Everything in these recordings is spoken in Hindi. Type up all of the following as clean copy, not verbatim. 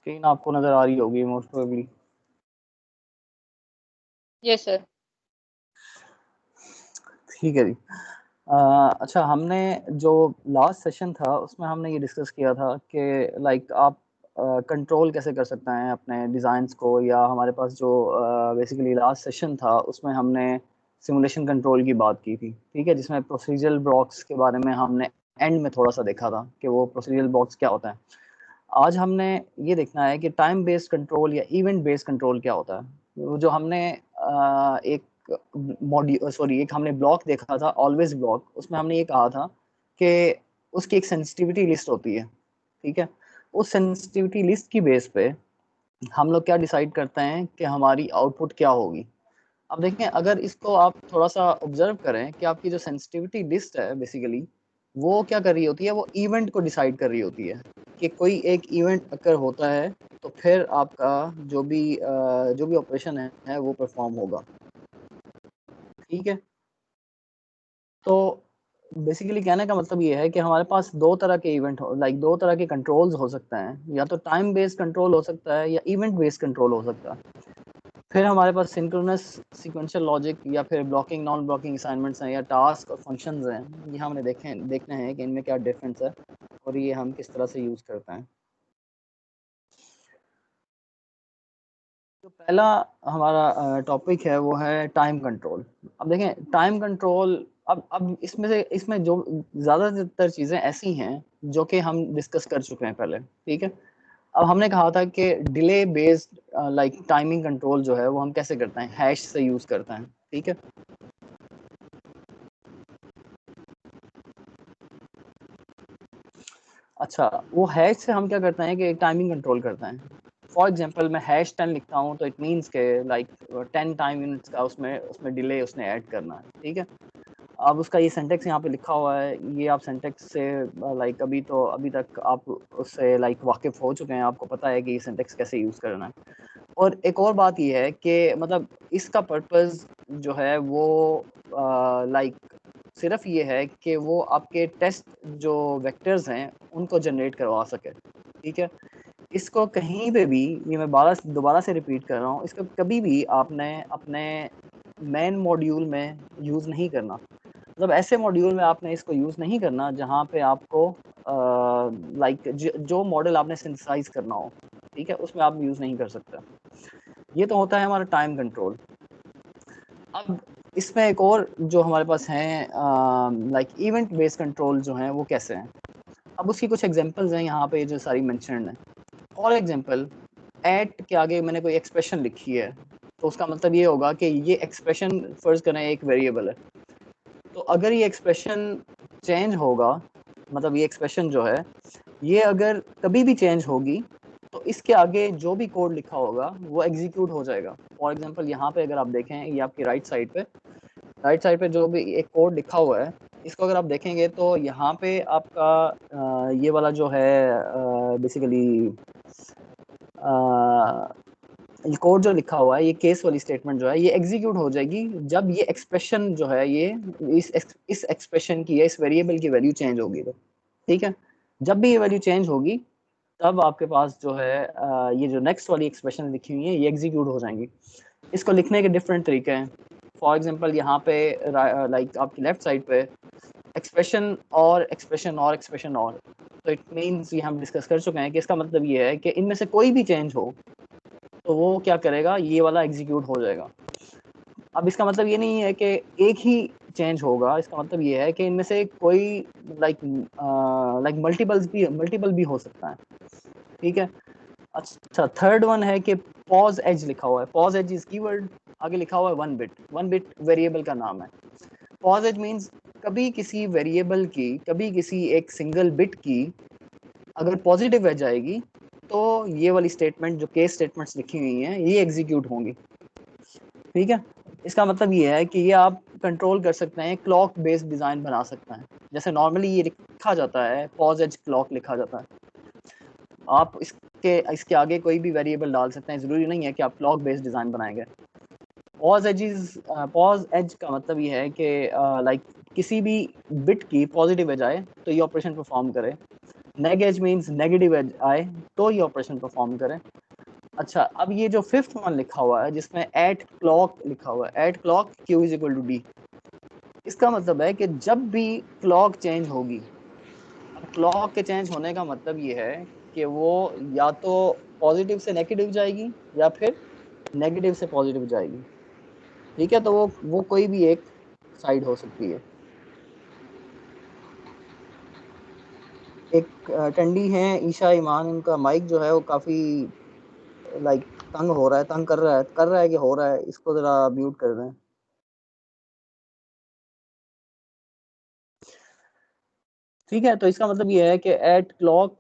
स्क्रीन आपको नजर आ रही होगी मोस्ट प्रोबेबली। Yes sir. ठीक है जी। अच्छा, हमने जो लास्ट सेशन था उसमें हमने ये डिस्कस किया था कि लाइक आप कंट्रोल कैसे कर सकते हैं अपने डिज़ाइंस को, या हमारे पास जो बेसिकली लास्ट सेशन था उसमें हमने सिमुलेशन कंट्रोल की बात की थी, ठीक है, जिसमें प्रोसीजरल ब्लॉक्स के बारे में हमने एंड में थोड़ा सा देखा था कि वो प्रोसीजरल ब्लॉक्स क्या होता है। आज हमने ये देखना है कि टाइम बेस्ड कंट्रोल या इवेंट बेस्ड कंट्रोल क्या होता है। वो जो हमने एक एक हमने ब्लॉक देखा था, ऑलवेज ब्लॉक, उसमें हमने ये कहा था कि उसकी एक सेंसिटिविटी लिस्ट होती है, ठीक है। उस सेंसिटिविटी लिस्ट की बेस पे हम लोग क्या डिसाइड करते हैं कि हमारी आउटपुट क्या होगी। अब देखें, अगर इसको आप थोड़ा सा ऑब्जर्व करें कि आपकी जो सेंसिटिविटी लिस्ट है बेसिकली वो क्या कर रही होती है, वो इवेंट को डिसाइड कर रही होती है कि कोई एक इवेंट अगर होता है तो फिर आपका जो भी ऑपरेशन है वो परफॉर्म होगा, ठीक है। तो बेसिकली कहने का मतलब ये है कि हमारे पास दो तरह के इवेंट हो, लाइक दो तरह के कंट्रोल्स हो सकते हैं, या तो टाइम बेस्ड कंट्रोल हो सकता है या इवेंट बेस्ड कंट्रोल हो सकता है। फिर हमारे पास सिंक्रोनस सीक्वेंशियल लॉजिक या फिर ब्लॉकिंग नॉन ब्लॉकिंग असाइनमेंट्स हैं या टास्क और फंक्शंस हैं। ये हमने देखना है कि इनमें क्या डिफरेंस है और ये हम किस तरह से यूज़ करते हैं। जो पहला हमारा टॉपिक है वो है टाइम कंट्रोल। अब देखें, टाइम कंट्रोल, अब इसमें जो ज़्यादातर चीज़ें ऐसी हैं जो कि हम डिस्कस कर चुके हैं पहले, ठीक है। अब हमने कहा था कि delay based like timing control जो है वो हम कैसे करते हैं, हैश से यूज़ करते हैं, ठीक है। अच्छा, वो हैश से हम क्या करते हैं कि टाइमिंग कंट्रोल करते हैं। फॉर एग्जांपल मैं #10 लिखता हूँ तो इट मीन्स के लाइक 10 टाइम यूनिट्स का उसमें उसमें डिले उसने ऐड करना है, ठीक है। अब उसका ये सिंटेक्स यहाँ पे लिखा हुआ है, ये आप सिंटेक्स से लाइक अभी तक आप उससे लाइक वाकिफ हो चुके हैं, आपको पता है कि ये सिंटेक्स कैसे यूज़ करना है। और एक और बात ये है कि मतलब इसका पर्पस जो है वो लाइक सिर्फ ये है कि वो आपके टेस्ट जो वेक्टर्स हैं उनको जनरेट करवा सके, ठीक है। इसको कहीं पे भी, ये मैं दोबारा से रिपीट कर रहा हूँ, इसको कभी भी आपने अपने मेन मॉड्यूल में यूज़ नहीं करना। मतलब ऐसे मॉड्यूल में आपने इसको यूज़ नहीं करना जहाँ पे आपको लाइक जो मॉडल आपने सिंथेसाइज करना हो, ठीक है, उसमें आप यूज़ नहीं कर सकते। ये तो होता है हमारा टाइम कंट्रोल। अब इसमें एक और जो हमारे पास हैं लाइक इवेंट बेस्ड कंट्रोल जो हैं वो कैसे हैं। अब उसकी कुछ एग्जांपल्स हैं यहाँ पे जो सारी मेंशन्ड हैं। फॉर एग्जांपल, एट के आगे मैंने कोई एक्सप्रेशन लिखी है तो उसका मतलब ये होगा कि ये एक्सप्रेशन फर्ज करें एक वेरिएबल है, तो अगर ये एक्सप्रेशन चेंज होगा, मतलब ये एक्सप्रेशन जो है ये अगर कभी भी चेंज होगी तो इसके आगे जो भी कोड लिखा होगा वो एग्जीक्यूट हो जाएगा। फॉर एग्जांपल यहाँ पे अगर आप देखें, ये आपकी राइट साइड पे जो भी एक कोड लिखा हुआ है, इसको अगर आप देखेंगे तो यहाँ पे आपका ये वाला जो है बेसिकली ये कोड जो लिखा हुआ है, ये केस वाली स्टेटमेंट जो है ये एग्जीक्यूट हो जाएगी जब ये एक्सप्रेशन जो है ये इस एक्सप्रेशन की या इस वेरिएबल की वैल्यू चेंज होगी, तो ठीक है। जब भी ये वैल्यू चेंज होगी तब आपके पास जो है ये जो नेक्स्ट वाली एक्सप्रेशन लिखी हुई है ये एग्जीक्यूट हो जाएंगी। इसको लिखने के डिफरेंट तरीके हैं। फॉर एग्जांपल यहाँ पे लाइक आपकी लेफ्ट साइड पे एक्सप्रेशन और एक्सप्रेशन और एक्सप्रेशन और, तो इट मीन्स ये हम डिस्कस कर चुके हैं कि इसका मतलब ये है कि इनमें से कोई भी चेंज हो तो वो क्या करेगा, ये वाला एग्जीक्यूट हो जाएगा। अब इसका मतलब ये नहीं है कि एक ही चेंज होगा, इसका मतलब ये है कि इनमें से कोई लाइक मल्टीपल भी हो सकता है, ठीक है। अच्छा, थर्ड वन है कि पॉज एज लिखा हुआ है। पॉज एज इज कीवर्ड, आगे लिखा हुआ है 1 बिट वेरिएबल का नाम है। पॉज एज मीन्स कभी किसी वेरिएबल की, कभी किसी एक सिंगल बिट की अगर पॉजिटिव एज आएगी तो ये वाली स्टेटमेंट जो केस स्टेटमेंट्स लिखी हुई हैं ये एग्जीक्यूट होंगी, ठीक है। इसका मतलब ये है कि ये आप कंट्रोल कर सकते हैं, क्लॉक बेस्ड डिज़ाइन बना सकते हैं। जैसे नॉर्मली ये लिखा जाता है पॉज एज क्लॉक लिखा जाता है, आप इसके आगे कोई भी वेरिएबल डाल सकते हैं, ज़रूरी नहीं है कि आप क्लॉक बेस्ड डिज़ाइन बनाएंगे। पॉज एज का मतलब ये है कि लाइक किसी भी बिट की पॉजिटिव एज आए तो ये ऑपरेशन परफॉर्म करे, नेग एज मीन्स नेगेटिव एज आए तो ये ऑपरेशन परफॉर्म करें। अच्छा, अब ये जो फिफ्थ वन लिखा हुआ है जिसमें एट क्लॉक लिखा हुआ है, at clock Q is equal to D, इसका मतलब है कि जब भी क्लॉक चेंज होगी, अब क्लॉक के चेंज होने का मतलब ये है कि वो या तो पॉजिटिव से नेगेटिव जाएगी या फिर नेगेटिव से पॉजिटिव जाएगी। ठीक है, तो वो कोई भी एक साइड हो सकती है। एक टंडी है ईशा ईमान, उनका माइक जो है वो काफी लाइक तंग हो रहा है, तंग कर रहा है कि हो रहा है, इसको जरा म्यूट कर दें। ठीक है, तो इसका मतलब ये है कि at clock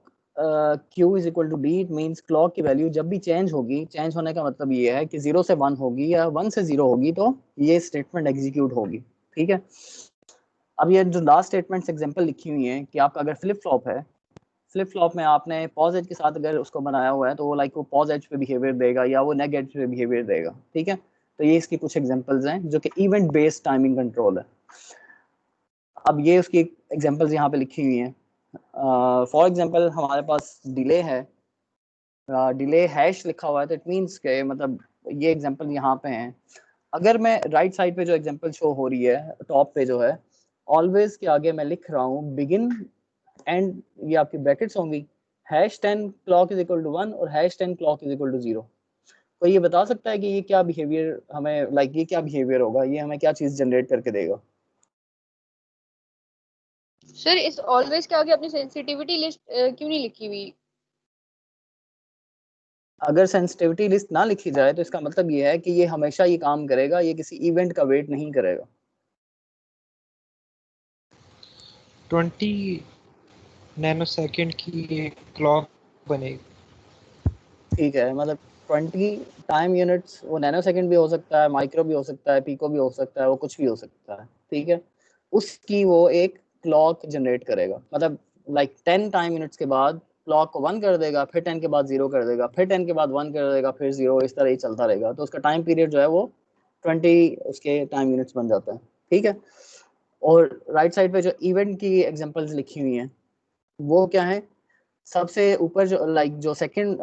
Q is equal to D, it means clock की वैल्यू जब भी चेंज होगी, चेंज होने का मतलब ये है कि 0 से 1 होगी या 1 से 0 होगी, तो ये स्टेटमेंट एग्जीक्यूट होगी। ठीक है, अब ये जो लास्ट स्टेटमेंट्स एग्जांपल लिखी हुई हैं कि आपका अगर फ्लिप फ्लॉप है, फ्लिप फ्लॉप में आपने पॉज एज के साथ अगर उसको बनाया हुआ है तो वो लाइक वो पॉज एज पे बिहेवियर देगा या वो नेग एज पे बिहेवियर देगा। ठीक है, तो ये इसकी कुछ एग्जांपल्स हैं जो कि इवेंट बेस्ड टाइमिंग कंट्रोल है। अब ये उसकी एग्जांपल्स यहाँ पे लिखी हुई हैं। फॉर एग्जांपल हमारे पास डिले है, डिले हैश लिखा हुआ है, तो इट मीन्स के मतलब ये एग्जांपल यहाँ पे हैं। अगर मैं राइट साइड पे जो एग्जांपल शो हो रही है टॉप पे जो है, ऑलवेज के आगे मैं लिख रहा हूँ बिगिन एंड, ये आपकी ब्रैकेट्स होंगी, #10 क्लॉक इज इक्वल टू 1 और #10 क्लॉक इज इक्वल टू 0। तो ये बता सकता है कि ये क्या बिहेवियर हमें लाइक ये क्या बिहेवियर होगा, ये हमें क्या चीज जनरेट करके देगा। सर इस ऑलवेज के आगे अपनी सेंसिटिविटी लिस्ट क्यों नहीं लिखी हुई? अगर सेंसिटिविटी लिस्ट ना लिखी जाए तो इसका मतलब ये है कि ये हमेशा ये काम करेगा, ये किसी इवेंट का वेट नहीं करेगा। 20 नैनोसेकंड की एक क्लॉक बनेगी। ठीक है, मतलब 20 टाइम यूनिट्स, वो नैनो सेकंड भी हो सकता है, माइक्रो भी हो सकता है, पिको भी हो सकता है, वो कुछ भी हो सकता है। ठीक है, उसकी वो एक क्लॉक जनरेट करेगा, मतलब लाइक 10 टाइम यूनिट्स के बाद क्लॉक को 1 कर देगा, फिर 10 के बाद 0 कर देगा, फिर 10 के बाद 1 कर देगा, फिर 0, इस तरह ही चलता रहेगा। तो उसका टाइम पीरियड जो है वो 20 उसके टाइम यूनिट्स बन जाता है। ठीक है, और राइट साइड पे जो इवेंट की एग्जांपल्स लिखी हुई हैं वो क्या है, सबसे ऊपर जो लाइक जो सेकंड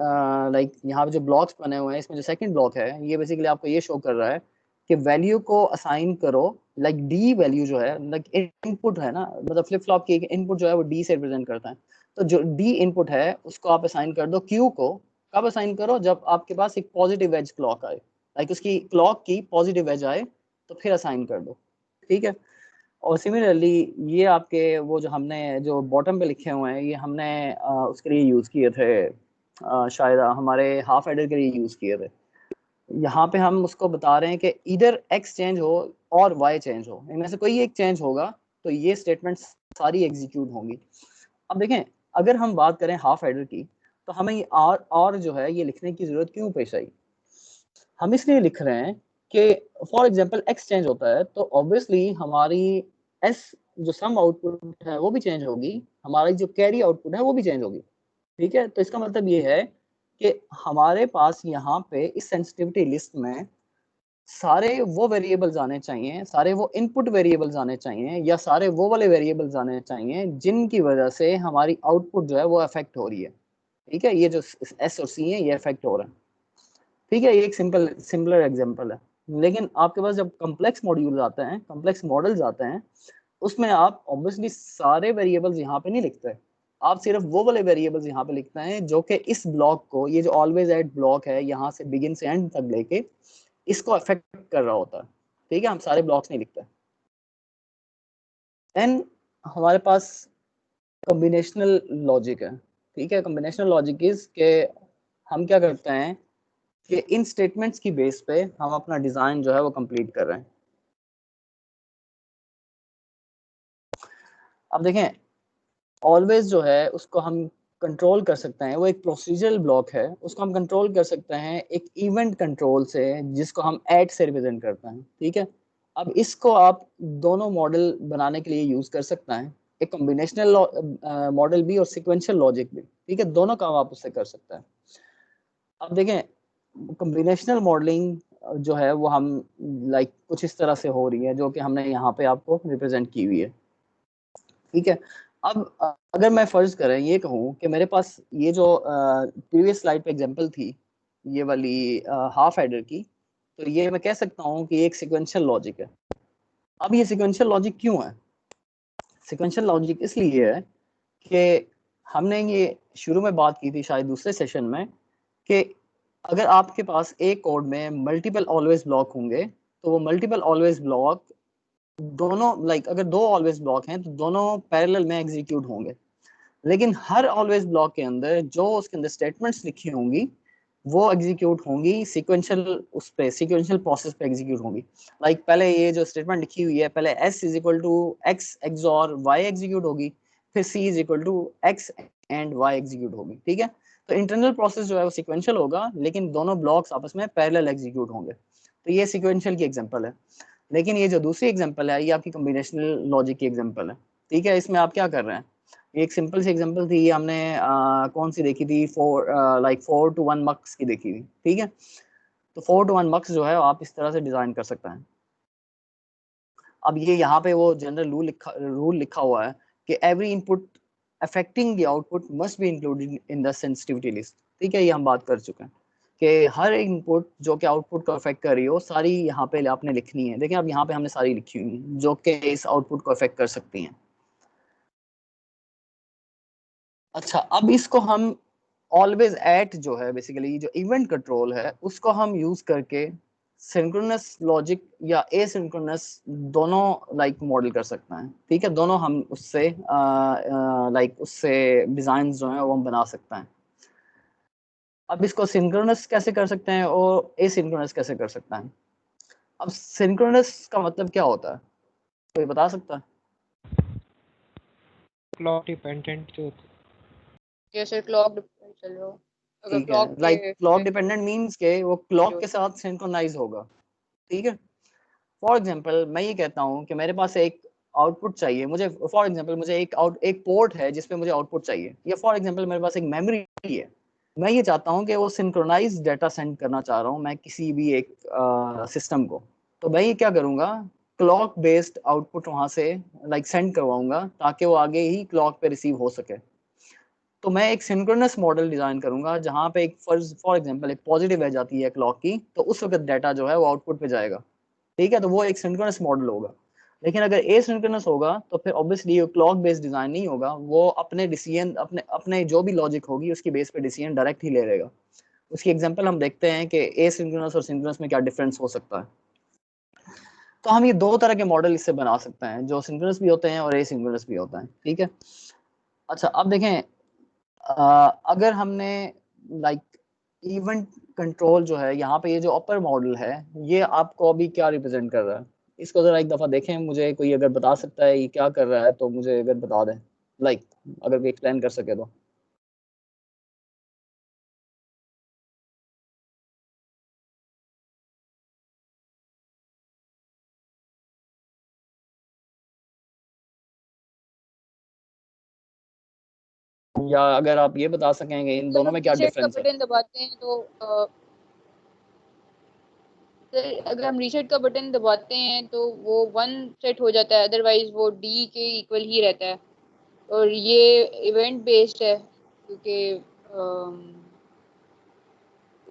लाइक यहाँ पे जो ब्लॉक्स बने हुए हैं, इसमें जो सेकंड ब्लॉक है ये बेसिकली आपको ये शो कर रहा है कि वैल्यू को असाइन करो, लाइक डी वैल्यू जो है लाइक इनपुट है ना, मतलब फ्लिप फ्लॉप की इनपुट जो है वो डी से रिप्रेजेंट करता है। तो जो डी इनपुट है उसको आप असाइन कर दो क्यू को। कब असाइन करो, जब आपके पास एक पॉजिटिव एज क्लॉक आए, लाइक उसकी क्लॉक की पॉजिटिव एज आए तो फिर असाइन कर दो। ठीक है, और सिमिलरली ये आपके वो जो हमने जो बॉटम पे लिखे हुए हैं ये हमने उसके लिए यूज़ किए थे, शायद हमारे हाफ एडर के लिए यूज़ किए थे। यहाँ पे हम उसको बता रहे हैं कि इधर एक्स चेंज हो और वाई चेंज हो, इनमें से कोई एक चेंज होगा तो ये स्टेटमेंट सारी एग्जीक्यूट होंगी। अब देखें, अगर हम बात करें हाफ एडर की तो हमें ये और जो है ये लिखने की ज़रूरत क्यों पेश आई। हम इसलिए लिख रहे हैं कि फॉर एग्जांपल एक्स चेंज होता है तो ऑब्वियसली हमारी एस जो सम आउटपुट है वो भी चेंज होगी, हमारी जो कैरी आउटपुट है वो भी चेंज होगी। ठीक है, तो इसका मतलब ये है कि हमारे पास यहाँ पे इस सेंसिटिविटी लिस्ट में सारे वो वेरिएबल्स आने चाहिए, सारे वो इनपुट वेरिएबल्स आने चाहिए, या सारे वो वाले वेरिएबल्स आने चाहिए जिनकी वजह से हमारी आउटपुट जो है वो अफेक्ट हो रही है। ठीक है, ये जो एस और सी है ये अफेक्ट हो रहा है। ठीक है, ये एक सिंपलर एग्जांपल है। लेकिन आपके पास जब कॉम्प्लेक्स मॉड्यूल आते हैं, कॉम्प्लेक्स मॉडल्स आते हैं, उसमें आप ऑब्वियसली सारे वेरिएबल्स यहाँ पे नहीं लिखते, आप सिर्फ वो वाले वेरिएबल्स यहाँ पे लिखते हैं जो कि इस ब्लॉक को, ये जो ऑलवेज एट ब्लॉक है यहाँ से बिगिन से एंड तक लेके, इसको अफेक्ट कर रहा होता है। ठीक है, हम सारे ब्लॉक्स नहीं लिखते। देन हमारे पास कॉम्बिनेशनल लॉजिक है। ठीक है, कॉम्बिनेशनल लॉजिक इज के हम क्या करते हैं कि इन स्टेटमेंट्स की बेस पे हम अपना डिजाइन जो है वो कंप्लीट कर रहे हैं। अब देखें, ऑलवेज जो है उसको हम कंट्रोल कर सकते हैं, वो एक प्रोसीजरल ब्लॉक है, उसको हम कंट्रोल कर सकते हैं एक इवेंट कंट्रोल से जिसको हम ऐड से रिप्रेजेंट करते हैं। ठीक है, अब इसको आप दोनों मॉडल बनाने के लिए यूज कर सकते हैं, एक कॉम्बिनेशनल मॉडल भी और सिक्वेंशियल लॉजिक भी। ठीक है, दोनों काम आप उससे कर सकते हैं। अब देखें, कॉम्बिनेशनल मॉडलिंग जो है वो हम लाइक कुछ इस तरह से हो रही है जो कि हमने यहाँ पे आपको रिप्रेजेंट की हुई है। ठीक है, अब अगर मैं फर्ज करें ये कहूँ कि मेरे पास ये जो प्रीवियस स्लाइड पे एग्जांपल थी, ये वाली हाफ एडर की, तो ये मैं कह सकता हूँ कि एक सिक्वेंशियल लॉजिक है। अब ये सिक्वेंशियल लॉजिक क्यों है? सिक्वेंशियल लॉजिक इसलिए है कि हमने ये शुरू में बात की थी शायद दूसरे सेशन में, कि अगर आपके पास एक कोड में मल्टीपल ऑलवेज ब्लॉक होंगे तो वो मल्टीपल ऑलवेज ब्लॉक दोनों अगर दो ऑलवेज ब्लॉक हैं तो दोनों पैरेलल में एग्जीक्यूट होंगे, लेकिन हर ऑलवेज ब्लॉक के अंदर जो उसके अंदर स्टेटमेंट्स लिखी होंगी वो एग्जीक्यूट होंगी सीक्वेंशियल, उस पे सीक्वेंशियल प्रोसेस पे एग्जीक्यूट होंगी। पहले ये जो स्टेटमेंट लिखी हुई है, पहले s is equal to x xor y execute होगी, फिर c is equal to x and y execute होगी, ठीक है। तो इंटरनल प्रोसेस जो है वो सीक्वेंशियल होगा, लेकिन दोनों ब्लॉक्स आपस में पैरेलल एग्जीक्यूट होंगे। तो ये सीक्वेंशियल की एग्जांपल है। लेकिन ये जो दूसरी एग्जांपल है ये आपकी कॉम्बिनेशनल लॉजिक की एग्जांपल है, ठीक है। इसमें आप क्या कर रहे हैं, एक सिंपल सी एग्जांपल थी, ये हमने कौन सी देखी थी, 4 to 1 मक्स की देखी थी, ठीक है। तो 4 to 1 मक्स जो है आप इस तरह से डिजाइन कर सकते हैं। अब ये यहाँ पे वो जनरल रूल लिखा हुआ है कि every input affecting the output must be included in the sensitivity list, ठीक है। ये हम बात कर चुके हैं कि हर इनपुट जो कि आउटपुट को अफेक्ट कर रही हो सारी यहाँ पे आपने लिखनी है। देखिए अब यहाँ पे हमने सारी लिखी हुई है जो कि इस आउटपुट को अफेक्ट कर सकती हैं। अच्छा, अब इसको हम ऑलवेज एट जो है बेसिकली जो इवेंट कंट्रोल है उसको हम यूज करके सिंक्रोनस लॉजिक या एसिंक्रोनस दोनों मॉडल कर सकते हैं, ठीक है। दोनों हम उससे उससे डिजाइन जो है वो हम बना सकते हैं। अब इसको सिंक्रोनस कैसे कर सकते हैं और एसिंक्रोनस कैसे कर सकते हैं? अब सिंक्रोनस का मतलब क्या होता है, कोई बता सकता है? क्लॉक डिपेंडेंट जो होता है। जैसे क्लॉक डिपेंडेंट चल रहा हो, अगर ठीक क्लॉक है, के क्लॉक डिपेंडेंट मींस के वो क्लॉक के साथ सिंक्रोनाइज होगा, ठीक है। फॉर एग्जांपल मैं ये कहता हूँ कि मेरे पास एक आउटपुट चाहिए, मुझे फॉर एग्जांपल मुझे एक पोर्ट है जिसपे मुझे आउटपुट चाहिए, या फॉर एग्जांपल मेरे पास एक मेमोरी है। मैं ये चाहता हूँ कि वो सिंक्रोनाइज डाटा सेंड करना चाह रहा हूँ मैं किसी भी एक सिस्टम को। तो मैं ये क्या करूँगा, क्लॉक बेस्ड आउटपुट वहाँ से सेंड करवाऊंगा ताकि वो आगे ही क्लॉक पे रिसीव हो सके। तो मैं एक सिंक्रोनस मॉडल डिजाइन करूंगा जहाँ पे एक फॉर एग्जांपल एक पॉजिटिव एज आती है क्लॉक की, तो उस वक्त डाटा जो है वो आउटपुट पे जाएगा, ठीक है। तो वो एक सिंक्रोनस मॉडल होगा। लेकिन अगर एसिंक्रोनस होगा तो फिर ऑब्वियसली क्लॉक बेस्ड डिजाइन नहीं होगा, वो अपने डिसीजन अपने अपने जो भी लॉजिक होगी उसकी बेस पे डिसीजन डायरेक्ट ही ले लेगा। उसकी एग्जांपल हम देखते हैं कि एसिंक्रोनस और सिंक्रोनस में क्या डिफरेंस हो सकता है। तो हम ये दो तरह के मॉडल इससे बना सकते हैं, जो सिंक्रोनस भी होते हैं और एसिंक्रोनस भी होता है, ठीक है। अच्छा, अब देखें अगर हमने लाइक इवेंट कंट्रोल जो है यहाँ पे, ये जो अपर मॉडल है ये आपको अभी क्या रिप्रेजेंट कर रहा है, इसको जरा एक दफा देखें, मुझे कोई अगर बता सकता है ये क्या कर रहा है तो मुझे अगर बता दें, अगर कोई एक्सप्लेन कर सके तो। या अगर आप ये बता सकेंगे इन जब दोनों हम में क्या रीसेट का डिफरेंस है। बटन दबाते हैं तो अगर हम रीसेट का बटन दबाते हैं तो वो 1 सेट हो जाता है, अदरवाइज वो D के इक्वल ही रहता है। और ये इवेंट बेस्ड है क्योंकि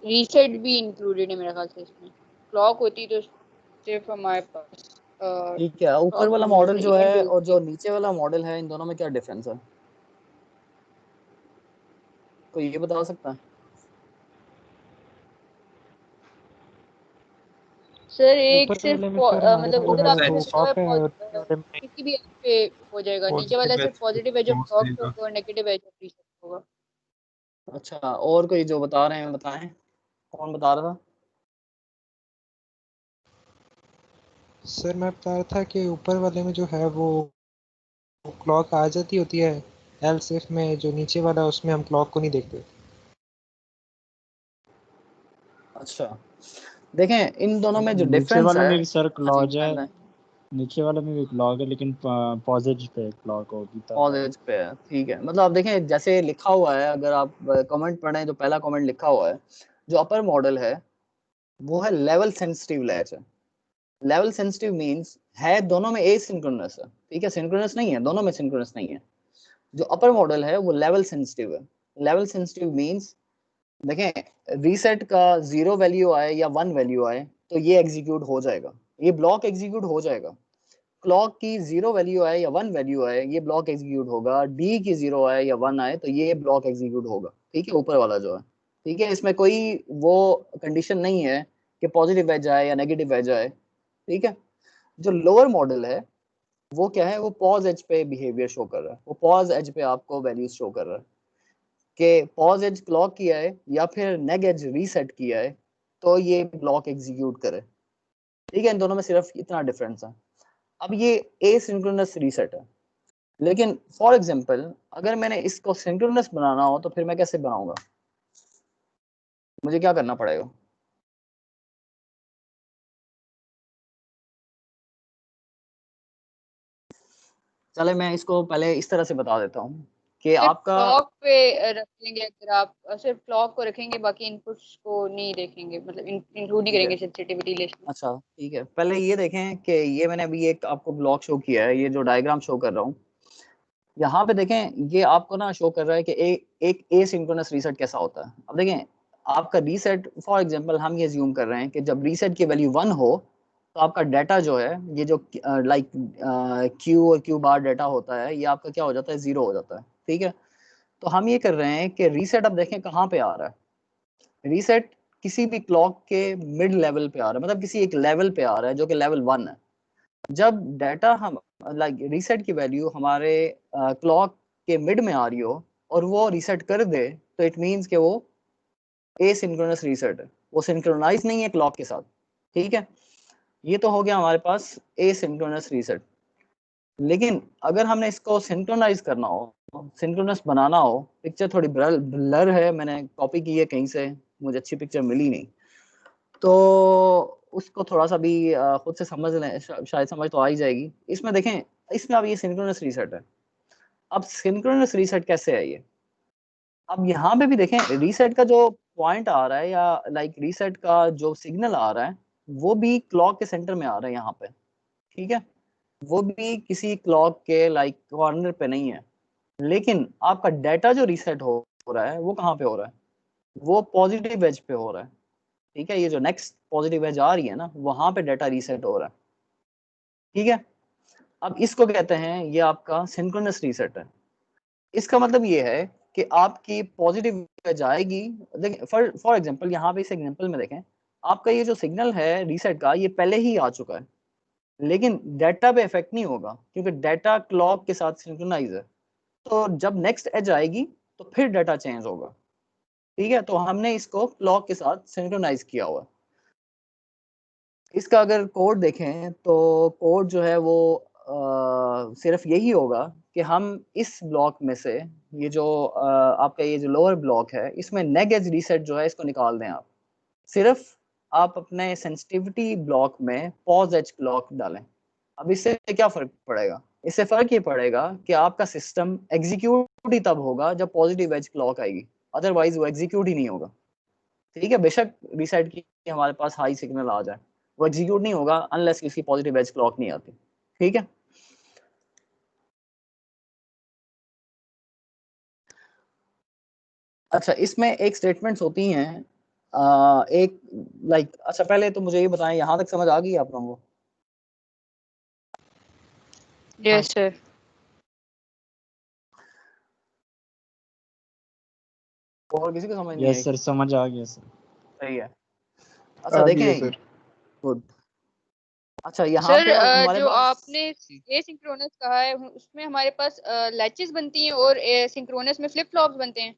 रीसेट भी इंक्लूडेड है मेरे ख्याल से इसमें। क्लॉक होती तो सिर्फ हमारे पास ठीक है, ऊपर क्लॉक वाला होने मॉडल से जो इवेंट है और बेस्ड। जो नीचे वाला मॉडल है इन दोनों में क्या डिफरेंस है, कोई ये बता सकता है? सर एक ऊपर सिर्फ वाले में सर हमारे मतलब पास जो उधर है आपने वो लिखा हुआ है ऑफ है, और नीचे वाले में किसी भी एज पे हो जाएगा। नीचे वाला सिर्फ पॉजिटिव एज ऑफ क्लॉक देगा। होगा और नेगेटिव एज ऑफ रीसेट होगा। अच्छा, और कोई जो बता रहे हैं बताएं, कौन बता रहा था? सर मैं बता रहा था कि ऊपर वाले में जो है वो क्लॉक आ जाती होती है, एल्स इफ में जो नीचे वाला है उसमें हम क्लॉक को नहीं देखते। अच्छा, देखें इन दोनों में जो नीचे डिफरेंस वाले है। में भी सर हाँ जी, क्लॉज है, नीचे वाले में भी क्लॉक है लेकिन पॉजिटिव पे क्लॉक होगी तब। पॉजिटिव पे है, ठीक है। मतलब आप देखें जैसे लिखा हुआ है, अगर आप कमेंट पढ़ें तो पहला कमेंट लिखा हुआ है जो अपर मॉडल है वो है लेवल सेंसिटिव लैच है। लेवल सेंसिटिव मींस है दोनों में एसिंक्रोनस है, ठीक है, सिंक्रोनस नहीं है, दोनों में सिंक्रोनस नहीं है। जो अपर मॉडल है वो लेवल सेंसिटिव है। लेवल सेंसिटिव मींस देखें रीसेट का 0 वैल्यू आए या 1 वैल्यू आए तो ये एग्जीक्यूट हो जाएगा, ये ब्लॉक एग्जीक्यूट हो जाएगा। क्लॉक की 0 वैल्यू आए या 1 वैल्यू आए ये ब्लॉक एग्जीक्यूट होगा, डी की 0 आए या 1 आए तो ये ब्लॉक एग्जीक्यूट होगा। ठीक है, ऊपर वाला जो है, ठीक है, इसमें कोई वो कंडीशन नहीं है कि पॉजिटिव एज आए या नेगेटिव एज आए। ठीक है, जो लोअर मॉडल है वो क्या है, वो पॉज एज पे बिहेवियर शो कर रहा है, वो पॉज एज पे आपको वैल्यूज शो कर रहा है कि पॉज एज क्लॉक किया है या फिर नेग एज रीसेट किया है तो ये ब्लॉक एग्जीक्यूट करे। ठीक है, इन दोनों में सिर्फ इतना डिफरेंस है। अब ये एसिंक्रोनस रीसेट है, लेकिन फॉर एग्जांपल अगर मैंने इसको सिंक्रोनस बनाना हो तो फिर मैं कैसे बनाऊंगा, मुझे क्या करना पड़ेगा? चले मैं इसको पहले इस तरह से बता देता हूँ कि सिर्फ आपका क्लॉक पे रखेंगे, अगर आप सिर्फ क्लॉक को रखेंगे बाकी इनपुट्स को नहीं देखेंगे, मतलब इंक्लूड नहीं करेंगे सेंसिटिविटी लिस्ट में। अच्छा ठीक है, पहले ये देखें कि ये मैंने अभी एक आपको ब्लॉक शो किया है, ये जो डायग्राम शो कर रहा हूँ यहाँ पे देखें, ये आपको ना शो कर रहा है कि एक एसिंक्रोनस रीसेट कैसा होता है। अब देखें आपका रीसेट, फॉर एग्जांपल हम ये ज्यूम कर रहे हैं कि जब रीसेट की वैल्यू 1 हो तो आपका डाटा जो है, ये जो लाइक क्यू और क्यू बार डाटा होता है, ये आपका क्या हो जाता है, 0 हो जाता है। ठीक है, तो हम ये कर रहे हैं कि रीसेट अब देखें कहाँ पे आ रहा है, रीसेट किसी भी क्लॉक के मिड लेवल पे आ रहा है, मतलब किसी एक लेवल पे आ रहा है जो कि लेवल 1 है। जब डाटा हम लाइक रीसेट की वैल्यू हमारे क्लॉक के मिड में आ रही हो और वो रीसेट कर दे तो इट मींस कि वो एसिंक्रोनस रीसेट है, वो सिंक्रोनाइज नहीं है क्लॉक के साथ। ठीक है, ये तो हो गया हमारे पास एसिंक्रोनस रीसेट। लेकिन अगर हमने इसको सिंक्रोनाइज करना हो, सिंक्रोनस बनाना हो, पिक्चर थोड़ी ब्लर है, मैंने कॉपी की है कहीं से, मुझे अच्छी पिक्चर मिली नहीं, तो उसको थोड़ा सा भी खुद से समझ लें, शायद समझ तो आ ही जाएगी। इसमें देखें, इसमें अब ये सिंक्रोनस रीसेट है। अब सिंक्रोनस रीसेट कैसे है ये, अब यहाँ पे भी देखें रीसेट का जो पॉइंट आ रहा है या लाइक रीसेट का जो सिग्नल आ रहा है वो भी क्लॉक के सेंटर में आ रहा है यहाँ पे। ठीक है, वो भी किसी क्लॉक के लाइक कॉर्नर पे नहीं है, लेकिन आपका डाटा जो रीसेट हो रहा है वो कहाँ पे हो रहा है, वो पॉजिटिव एज पे हो रहा है। ठीक है, ये जो नेक्स्ट पॉजिटिव एज आ रही है ना, वहां पे डाटा रीसेट हो रहा है। ठीक है, अब इसको कहते हैं, ये आपका सिंक्रोनस रीसेट है। इसका मतलब ये है कि आपकी पॉजिटिव एज आएगी। देखें फॉर एग्जांपल यहाँ पे इस एग्जांपल में देखें, आपका ये जो सिग्नल है रीसेट का ये पहले ही आ चुका है, लेकिन डाटा पे इफेक्ट नहीं होगा क्योंकि डाटा क्लॉक के साथ सिंक्रोनाइज है। तो जब नेक्स्ट एज आएगी तो फिर डाटा चेंज होगा। ठीक है, तो हमने इसको क्लॉक के साथ सिंक्रोनाइज किया हुआ है। इसका अगर कोड देखें तो कोड जो है वो सिर्फ यही होगा कि हम इस ब्लॉक में से ये जो आपका ये जो लोअर ब्लॉक है इसमें नेग एज रीसेट जो है इसको निकाल दें आप। सिर्फ आप अपने सेंसिटिविटी ब्लॉक में पॉज एज क्लॉक डालें। अब इससे क्या फर्क पड़ेगा, इससे फर्क ये पड़ेगा कि आपका सिस्टम एग्जीक्यूट ही तब होगा जब पॉजिटिव एज क्लॉक आएगी, अदरवाइज वो एग्जीक्यूट ही नहीं होगा। ठीक है, बेशक रीसेट की हमारे पास हाई सिग्नल आ जाए, वो एग्जीक्यूट नहीं होगा अनलेस किसी पॉजिटिव एज क्लॉक नहीं आती। ठीक है, अच्छा इसमें एक स्टेटमेंट्स होती हैं एक लाइक अच्छा पहले तो मुझे ये बताएं, यहाँ तक समझ आ गई आप लोगों को? Yes sir. और किसी को समझ नहीं यस आई? सर, समझ आ गया सर। सही है, अच्छा आ गया देखें, सर। गुड। अच्छा यहाँ सर पे अब हमारे जो पास आपने एसिंक्रोनस कहा है उसमें हमारे पास लैचेस बनती हैं और सिंक्रोनस में फ्लिप फ्लॉप्स बनते हैं।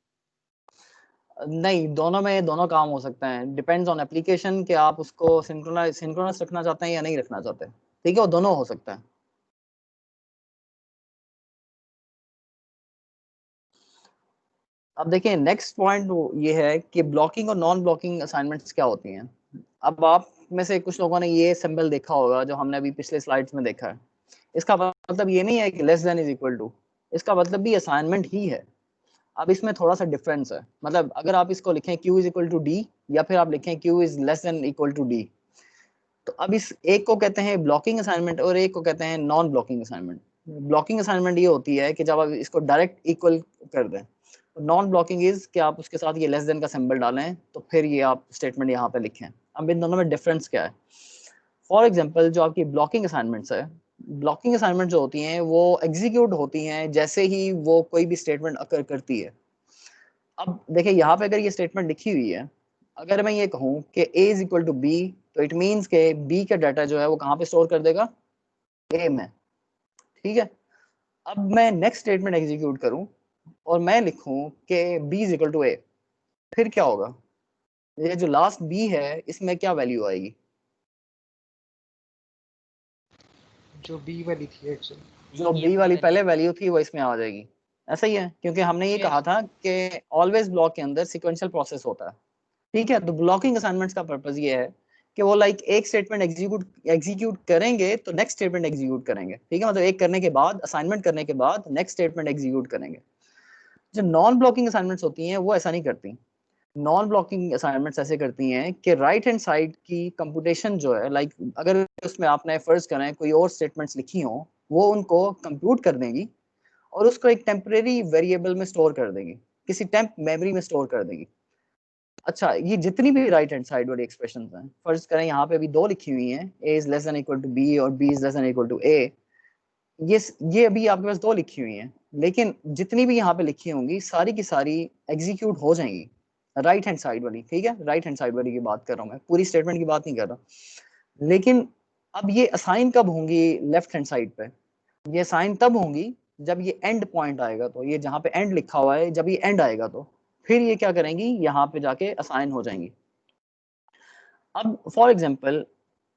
नहीं, दोनों में दोनों काम हो सकते हैं, डिपेंड्स ऑन एप्लीकेशन कि आप उसको सिंक्रोनस रखना चाहते हैं या नहीं रखना चाहते। ठीक है, वो दोनों हो सकता है। अब देखिए नेक्स्ट पॉइंट ये है कि ब्लॉकिंग और नॉन ब्लॉकिंग असाइनमेंट्स क्या होती हैं। अब आप में से कुछ लोगों ने ये सिंबल देखा होगा जो हमने अभी पिछले स्लाइड्स में देखा है। इसका मतलब ये नहीं है कि less than is equal to, इसका मतलब भी असाइनमेंट ही है। अब इसमें थोड़ा सा डिफरेंस है, मतलब अगर आप इसको लिखें q is equal to D या फिर आप लिखें q is less than equal to D, तो अब इस एक को कहते हैं ब्लॉकिंग असाइनमेंट और एक को कहते हैं non blocking assignment. Blocking assignment ये होती है कि जब आप इसको डायरेक्ट इक्वल कर दें। नॉन ब्लॉकिंग इज कि आप उसके साथ ये लेस देन का सिंबल डालें तो फिर ये आप स्टेटमेंट यहाँ पे लिखें। अब इन दोनों में डिफरेंस क्या है? फॉर एग्जांपल जो आपकी ब्लॉकिंग असाइनमेंट्स है, ब्लॉकिंग असाइनमेंट जो होती हैं वो एग्जीक्यूट होती हैं जैसे ही वो कोई भी स्टेटमेंट अकर करती है। अब देखिए यहाँ पे अगर ये स्टेटमेंट लिखी हुई है, अगर मैं ये कहूँ कि a is equal to B, तो इट मीन्स के b का डाटा जो है वो कहाँ पे स्टोर कर देगा? a में। ठीक है, अब मैं नेक्स्ट स्टेटमेंट एग्जीक्यूट करूं और मैं लिखूं कि b is equal to a, फिर क्या होगा? ये जो लास्ट b है इसमें क्या वैल्यू आएगी? जो बी वाली थी एक्चुअली, जो b वाली पहले वैल्यू थी वो इसमें आ जाएगी। ऐसा ही है, क्योंकि हमने ये कहा था कि ऑलवेज ब्लॉक के अंदर सिक्वेंशियल प्रोसेस होता है। ठीक है, तो ब्लॉकिंग असाइनमेंट्स का पर्पस ये है कि वो लाइक एक स्टेटमेंट एग्जीक्यूट करेंगे तो नेक्स्ट स्टेटमेंट एग्जीक्यूट करेंगे। ठीक है, मतलब एक करने के बाद, असाइनमेंट करने के बाद नेक्स्ट स्टेटमेंट एग्जीक्यूट करेंगे। जो नॉन ब्लॉकिंग असाइनमेंट्स होती हैं वो ऐसा नहीं करती। नॉन ब्लॉकिंग असाइनमेंट्स ऐसे करती हैं कि राइट हैंड साइड की कंप्यूटेशन जो है, लाइक अगर उसमें आपने फर्ज करें कोई और स्टेटमेंट्स लिखी हो, वो उनको कंप्यूट कर देंगी और उसको एक टेम्परेरी वेरिएबल में स्टोर कर देंगी, किसी टेम्प मेमोरी में स्टोर कर देंगी। अच्छा, ये जितनी भी राइट हैंड साइड वाली एक्सप्रेशन हैं, फर्ज करें यहाँ पे अभी दो लिखी हुई हैं, a is less than equal to b और b is less than equal to a, ये अभी आपके पास दो लिखी हुई हैं, लेकिन जितनी भी यहाँ पे लिखी होंगी सारी की सारी एग्जीक्यूट हो जाएंगी राइट हैंड साइड वाली। ठीक है, राइट हैंड साइड वाली की बात कर रहा हूँ मैं, पूरी स्टेटमेंट की बात नहीं कर रहा। लेकिन अब ये असाइन कब होंगी लेफ्ट हैंड साइड पे? ये असाइन तब होंगी जब ये एंड पॉइंट आएगा, तो ये जहाँ पे एंड लिखा हुआ है जब ये एंड आएगा तो फिर ये क्या करेंगी, यहाँ पे जाके असाइन हो जाएंगी। अब फॉर एग्जांपल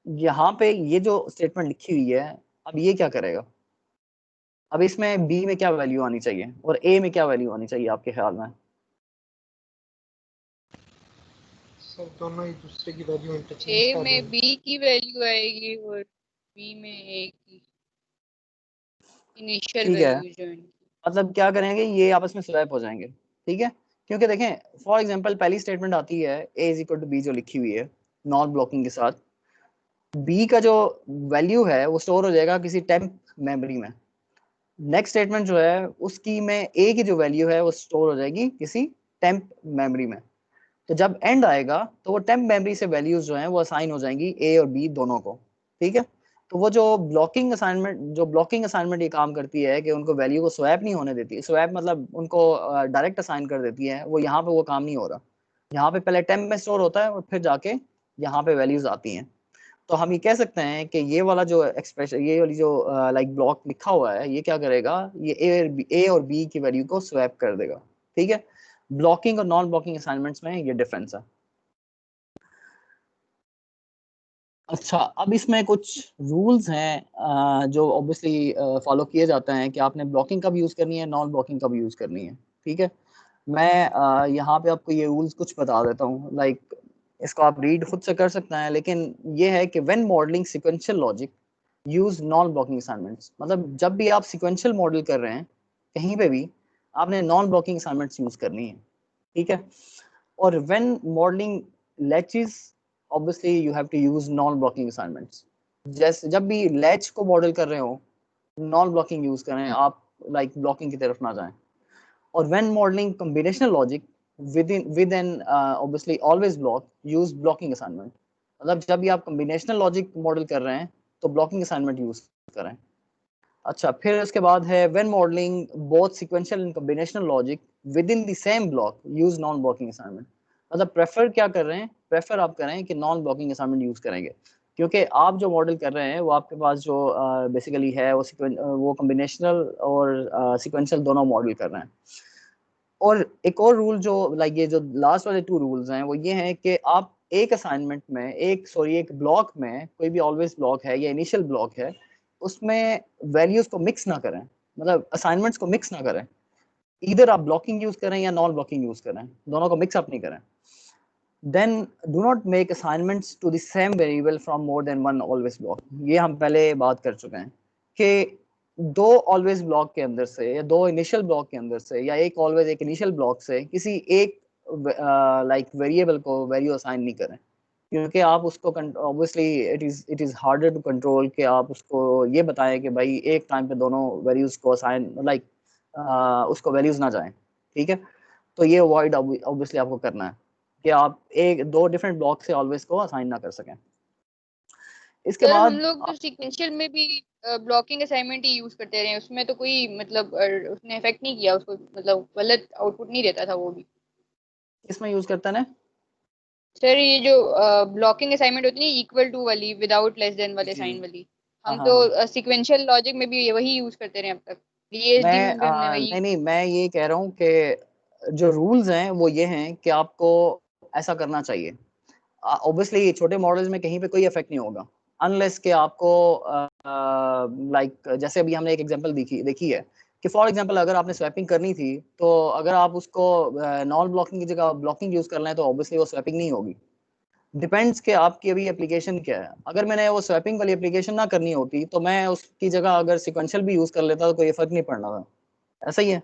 यहाँ पे ये जो स्टेटमेंट लिखी हुई है, अब ये क्या करेगा? अब इसमें b में क्या वैल्यू आनी चाहिए और a में क्या वैल्यू आनी चाहिए आपके ख्याल में? सर दोनों एक दूसरे की वैल्यू इंटरचेंज ए कर में देंगे। बी की वैल्यू आएगी और बी में ए की इनिशियल ठीक है, वैल्यू जो है। मतलब क्या करेंगे, ये आपस में स्वैप हो जाएंगे। ठीक है, क्योंकि देखें फॉर एग्जांपल पहली स्टेटमेंट आती है a is equal to b जो लिखी हुई है नॉन ब्लॉकिंग के साथ, b का जो वैल्यू है वो स्टोर हो जाएगा किसी टेम्प मेमोरी में। नेक्स्ट स्टेटमेंट जो है उसकी में a की जो वैल्यू है वो स्टोर हो जाएगी किसी टेम्प मेमोरी में। तो जब एंड आएगा तो वो टेम्प मेमोरी से वैल्यूज जो हैं वो असाइन हो जाएंगी a और b दोनों को। ठीक है, तो वो जो ब्लॉकिंग असाइनमेंट ये काम करती है कि उनको वैल्यू को स्वैप नहीं होने देती। स्वैप मतलब उनको डायरेक्ट असाइन कर देती है, वो यहाँ पे वो काम नहीं हो रहा। यहाँ पे पहले टेम्प में स्टोर होता है और फिर जाके यहाँ पे वैल्यूज आती हैं। तो हम ये कह सकते हैं कि ये वाला जो एक्सप्रेशन, ये वाली जो लाइक ब्लॉक लिखा हुआ है, ये क्या करेगा, ये ए और बी की वैल्यू को स्वैप कर देगा। ठीक है, ब्लॉकिंग और नॉन ब्लॉकिंग असाइनमेंट्स में ये डिफरेंस है। अच्छा, अब इसमें कुछ रूल्स हैं जो ऑब्वियसली फॉलो किए जाते हैं कि आपने ब्लॉकिंग कब यूज़ करनी है, नॉन ब्लॉकिंग कब यूज़ करनी है। ठीक है, मैं यहाँ पे आपको ये रूल्स कुछ बता देता हूँ, लाइक इसको आप रीड खुद से कर सकते हैं, लेकिन ये है कि when modelling sequential logic use non blocking assignments. मतलब जब भी आप सिक्वेंशियल मॉडल कर रहे हैं कहीं पे भी, आपने नॉन ब्लॉकिंग असाइनमेंट्स यूज करनी है। ठीक है, और when modelling latches, obviously you have to use non blocking assignments. जैसे जब भी लैच को मॉडल कर रहे हो नॉन ब्लॉकिंग यूज करें आप, लाइक ब्लॉकिंग की तरफ ना जाएं। और when modeling combinational logic with an obviously always block, use blocking assignment। मतलब जब भी आप combinational logic मॉडल कर रहे हैं तो blocking assignment यूज करें। अच्छा, फिर उसके बाद है when modeling both sequential and combinational logic within the same block, use non blocking assignment। मतलब प्रेफर क्या कर रहे हैं, प्रेफर आप करें कि नॉन ब्लॉकिंग असाइनमेंट यूज करेंगे, क्योंकि आप जो मॉडल कर रहे हैं वो आपके पास जो बेसिकली है वो कॉम्बिनेशनल और सिक्वेंशियल दोनों मॉडल कर रहे हैं। और एक और रूल जो लाइक ये जो लास्ट वाले टू रूल्स हैं वो ये हैं कि आप एक असाइनमेंट में एक ब्लॉक में, कोई भी ऑलवेज ब्लॉक है या इनिशियल ब्लॉक है, उसमें वैल्यूज को मिक्स ना करें, मतलब असाइनमेंट्स को मिक्स ना करें। इधर आप ब्लॉकिंग यूज करें या नॉन ब्लॉकिंग यूज करें, दोनों को मिक्स अप नहीं करें। Then do not make assignments to the same variable from more than one always block. ये हम पहले बात कर चुके हैं कि दो ऑलवेज ब्लॉक के अंदर से या दो इनिशियल ब्लॉक के अंदर से या एक ऑलवेज एक इनिशियल ब्लॉक से किसी एक लाइक वेरिएबल को वैल्यू असाइन नहीं करें। क्योंकि आप उसको obviously it is harder to control कि आप उसको ये बताएं कि भाई एक टाइम पे दोनों वैल्यूज़ को असाइन लाइक उसको वैल्यूज़ ना जाएं, ठीक है। तो ये अवॉइड ऑब्वियसली आपको करना है कि आप एक दो डिफरेंट ब्लॉक से ऑलवेज को असाइन ना कर सकें। इसके सर हम बाद लोग तो सीक्वेंशियल में भी ब्लॉकिंग असाइनमेंट ही यूज करते रहे, उसमें तो कोई मतलब उसने इफेक्ट नहीं किया, उसको मतलब गलत आउटपुट नहीं देता था वो भी। इसमें यूज करते हैं सर ये जो ब्लॉकिंग असाइनमेंट होती है इक्वल टू वाली, विदाउट लेस देन वाले जी। साइन वाली, हाँ हम हाँ हाँ। तो सीक्वेंशियल लॉजिक में भी वही यूज करते रहे अब तक, डीएसडी में भी हमने वही। नहीं मैं ये कह रहा हूँ कि जो रूल्स हैं वो ये हैं कि आपको ऐसा करना चाहिए। ऑब्वियसली छोटे मॉडल्स में कहीं पे कोई इफेक्ट नहीं होगा अनलेस कि आपको लाइक जैसे अभी हमने एक एग्जांपल देखी है कि फॉर एग्जांपल अगर आपने स्वैपिंग करनी थी तो अगर आप उसको नॉन ब्लॉकिंग की जगह ब्लॉकिंग यूज कर लें तो ऑब्वियसली वो स्वैपिंग नहीं होगी। डिपेंड्स कि आपकी अभी एप्लीकेशन क्या है। अगर मैंने वो स्वैपिंग वाली एप्लीकेशन ना करनी होती तो मैं उसकी जगह अगर सिक्वेंशियल भी यूज कर लेता तो कोई फर्क नहीं पड़ना था। ऐसा ही है,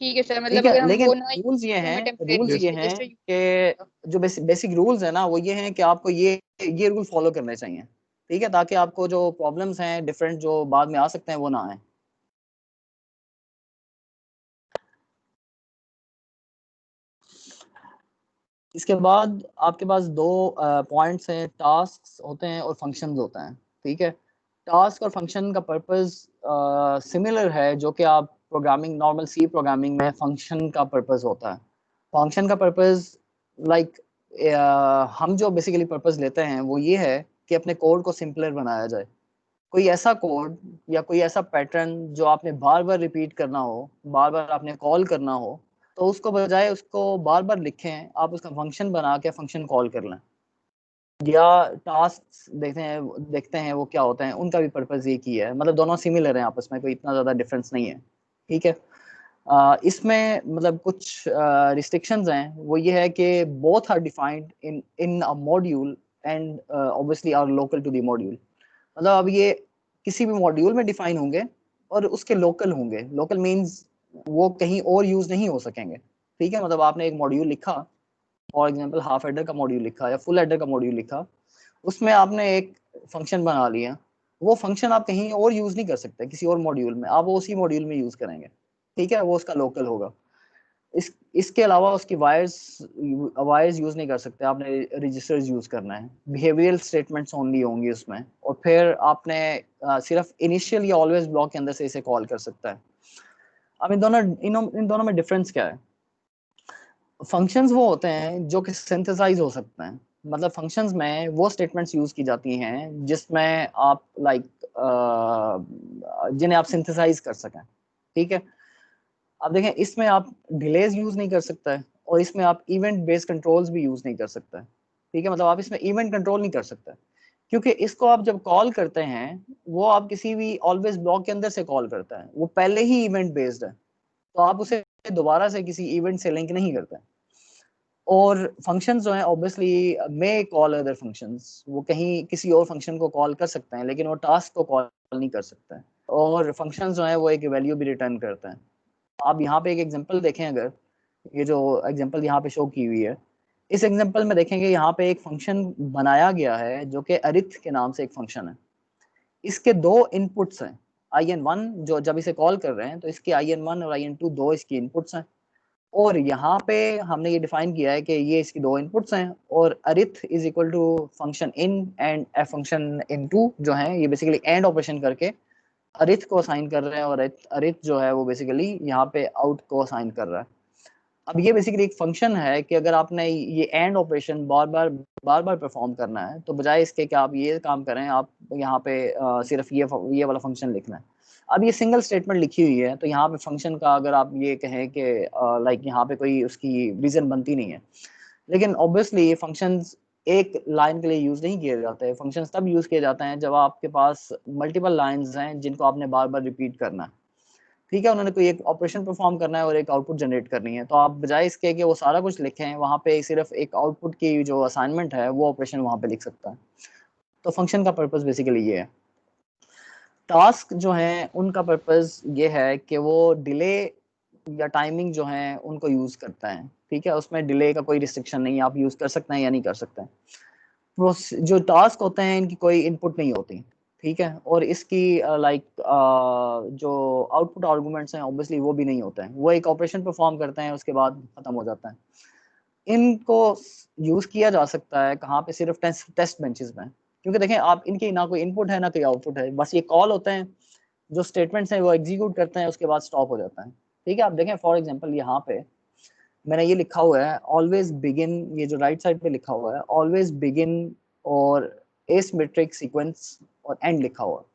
ठीक है सर, ठीक मतलब है। अगर हम लेकिन वो ना रूल्स ये हैं Yes. कि जो बेसिक रूल्स है ना वो ये हैं कि आपको ये रूल फॉलो करने चाहिए, ठीक है, ताकि आपको जो प्रॉब्लम्स हैं डिफरेंट जो बाद में आ सकते हैं वो ना आए। इसके बाद आपके पास दो पॉइंट्स हैं, टास्क होते हैं और फंक्शंस होते हैं, ठीक है। टास्क और फंक्शन का पर्पस सिमिलर है जो कि आप प्रोग्रामिंग नॉर्मल सी प्रोग्रामिंग में फंक्शन का पर्पस होता है। फंक्शन का पर्पस लाइक हम जो बेसिकली पर्पस लेते हैं वो ये है कि अपने कोड को सिंपलर बनाया जाए। कोई ऐसा कोड या कोई ऐसा पैटर्न जो आपने बार बार रिपीट करना हो, बार बार आपने कॉल करना हो, तो उसको बजाय उसको बार बार लिखें, आप उसका फंक्शन बना के फंक्शन कॉल कर लें। या टास्क देखते हैं वो क्या होते हैं, उनका भी पर्पस एक ही है, मतलब दोनों सिमिलर हैं आपस में, कोई इतना ज़्यादा डिफरेंस नहीं है, ठीक है। इसमें मतलब कुछ रिस्ट्रिक्शंस हैं, वो ये है कि both are defined in in a module and obviously are local to the module. मतलब अब ये किसी भी मॉड्यूल में डिफाइन होंगे और उसके लोकल होंगे। लोकल मींस वो कहीं और यूज नहीं हो सकेंगे, ठीक है। मतलब आपने एक मॉड्यूल लिखा, फॉर एग्जांपल हाफ एडर का मॉड्यूल लिखा या फुल एडर का मॉड्यूल लिखा, उसमें आपने एक फंक्शन बना लिया, वो फंक्शन आप कहीं और यूज नहीं कर सकते किसी और मॉड्यूल में, आप वो उसी मॉड्यूल में यूज करेंगे, ठीक है, वो उसका लोकल होगा। इसके अलावा उसकी वायर्स यूज नहीं कर सकते, आपने रजिस्टर्स यूज करना है, बिहेवियरल स्टेटमेंट्स ओनली होंगी उसमें, और फिर आपने सिर्फ इनिशियल या ऑलवेज ब्लॉक के अंदर से इसे कॉल कर सकता है। अब इन दोनों में डिफरेंस क्या है? फंक्शंस वो होते हैं जो कि सिंथेसाइज हो सकते हैं, मतलब फंक्शंस में वो स्टेटमेंट्स यूज की जाती हैं जिसमें आप जिन्हें आप सिंथेसाइज कर सकें, ठीक है। अब देखें इसमें आप डिलेज यूज नहीं कर सकता है और इसमें आप इवेंट बेस्ड कंट्रोल्स भी यूज नहीं कर सकता है, ठीक है। मतलब आप इसमें इवेंट कंट्रोल नहीं कर सकते क्योंकि इसको आप जब कॉल करते हैं वो आप किसी भी ऑलवेज ब्लॉक के अंदर से कॉल करता है, वो पहले ही इवेंट बेस्ड है, तो आप उसे दोबारा से किसी इवेंट से लिंक नहीं करते। और फंक्शंस जो हैं ऑब्वियसली मे कॉल अदर फंक्शंस, वो कहीं किसी और फंक्शन को कॉल कर सकते हैं लेकिन वो टास्क को कॉल नहीं कर सकते हैं। और फंक्शंस जो हैं वो एक वैल्यू भी रिटर्न करते हैं। आप यहाँ पे एक एग्जांपल देखें, अगर ये जो एग्जांपल यहाँ पे शो की हुई है, इस एग्जांपल में देखेंगे यहाँ पे एक फंक्शन बनाया गया है जो कि अरिथ के नाम से एक फंक्शन है। इसके दो इनपुट्स हैं, in1 जो जब इसे कॉल कर रहे हैं तो इसके in1 और in2 दो इसकी इनपुट्स हैं, और यहाँ पे हमने ये डिफाइन किया है कि ये इसकी दो इनपुट्स हैं, और अरिथ is equal to function in and function इन2 जो है ये बेसिकली एंड ऑपरेशन करके अरिथ को असाइन कर रहे हैं, और अरिथ जो है वो बेसिकली यहाँ पे आउट को असाइन कर रहा है। अब ये बेसिकली एक फंक्शन है कि अगर आपने ये and operation bar bar perform करना है तो बजाय इसके कि आप ये काम करें, आप यहाँ पे सिर्फ ये वाला फंक्शन लिखना है। अब ये सिंगल स्टेटमेंट लिखी हुई है तो यहाँ पे फंक्शन का अगर आप ये कहें कि लाइक यहाँ पे कोई उसकी रीजन बनती नहीं है, लेकिन ऑब्वियसली फंक्शंस एक लाइन के लिए यूज नहीं किए जाते हैं। फंक्शंस तब यूज किए जाते हैं जब आपके पास मल्टीपल लाइंस हैं जिनको आपने बार बार रिपीट करना है, ठीक है। उन्होंने कोई एक ऑपरेशन परफॉर्म करना है और एक आउटपुट जनरेट करनी है, तो आप बजाय इसके कि वो सारा कुछ लिखें, वहाँ पे सिर्फ एक आउटपुट की जो असाइनमेंट है वो ऑपरेशन वहाँ पे लिख सकता है। तो फंक्शन का पर्पस बेसिकली ये है। टास्क जो है उनका पर्पस ये है कि वो डिले या टाइमिंग जो है उनको यूज करता है, ठीक है, उसमें डिले का कोई रिस्ट्रिक्शन नहीं है, आप यूज कर सकते हैं या नहीं कर सकते हैं। जो टास्क होते हैं इनकी कोई इनपुट नहीं होती, ठीक है, और इसकी लाइक जो आउटपुट आर्गुमेंट्स हैं ऑब्वियसली वो भी नहीं होते हैं, वो एक ऑपरेशन परफॉर्म करते हैं उसके बाद खत्म हो जाता है। इनको यूज किया जा सकता है कहाँ पे, सिर्फ टेस्ट बेंचेस में, क्योंकि देखें आप इनकी ना कोई इनपुट है ना कोई आउटपुट है, बस ये कॉल होते हैं, जो स्टेटमेंट्स हैं वो एग्जीक्यूट करते हैं, उसके बाद स्टॉप हो जाता है, ठीक है। आप देखें फॉर एग्जांपल यहाँ पे मैंने ये लिखा हुआ है ऑलवेज बिगिन, ये जो राइट साइड पे लिखा हुआ है ऑलवेज बिगिन और एसिमेट्रिक सीक्वेंस और एंड लिखा हुआ है।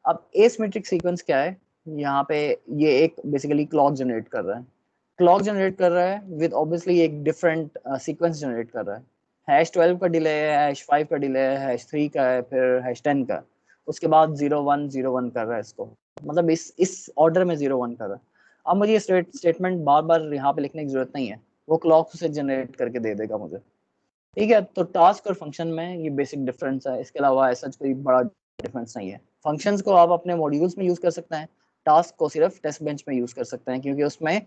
अब एसिमेट्रिक सीक्वेंस क्या है, यहाँ पे ये एक बेसिकली क्लॉक जनरेट कर रहा है, क्लॉक जनरेट कर रहा है विद ऑब्वियसली एक डिफरेंट सीक्वेंस जनरेट कर रहा है, #12 का डिले है, #5 का डिले है, #3 का है, फिर #10 का, उसके बाद 0101 कर रहा है इसको, मतलब इस ऑर्डर में 01 कर रहा है। अब मुझे ये स्टेटमेंट बार बार यहाँ पे लिखने की जरूरत नहीं है, वो क्लॉक से जनरेट करके दे देगा मुझे, ठीक है। तो टास्क और फंक्शन में ये बेसिक डिफरेंस है, इसके अलावा ऐसा कोई बड़ा डिफरेंस नहीं है। फंक्शंस को आप अपने मॉड्यूल्स में यूज कर सकते हैं, टास्क को सिर्फ टेस्ट बेंच में यूज कर सकते हैं, क्योंकि उसमें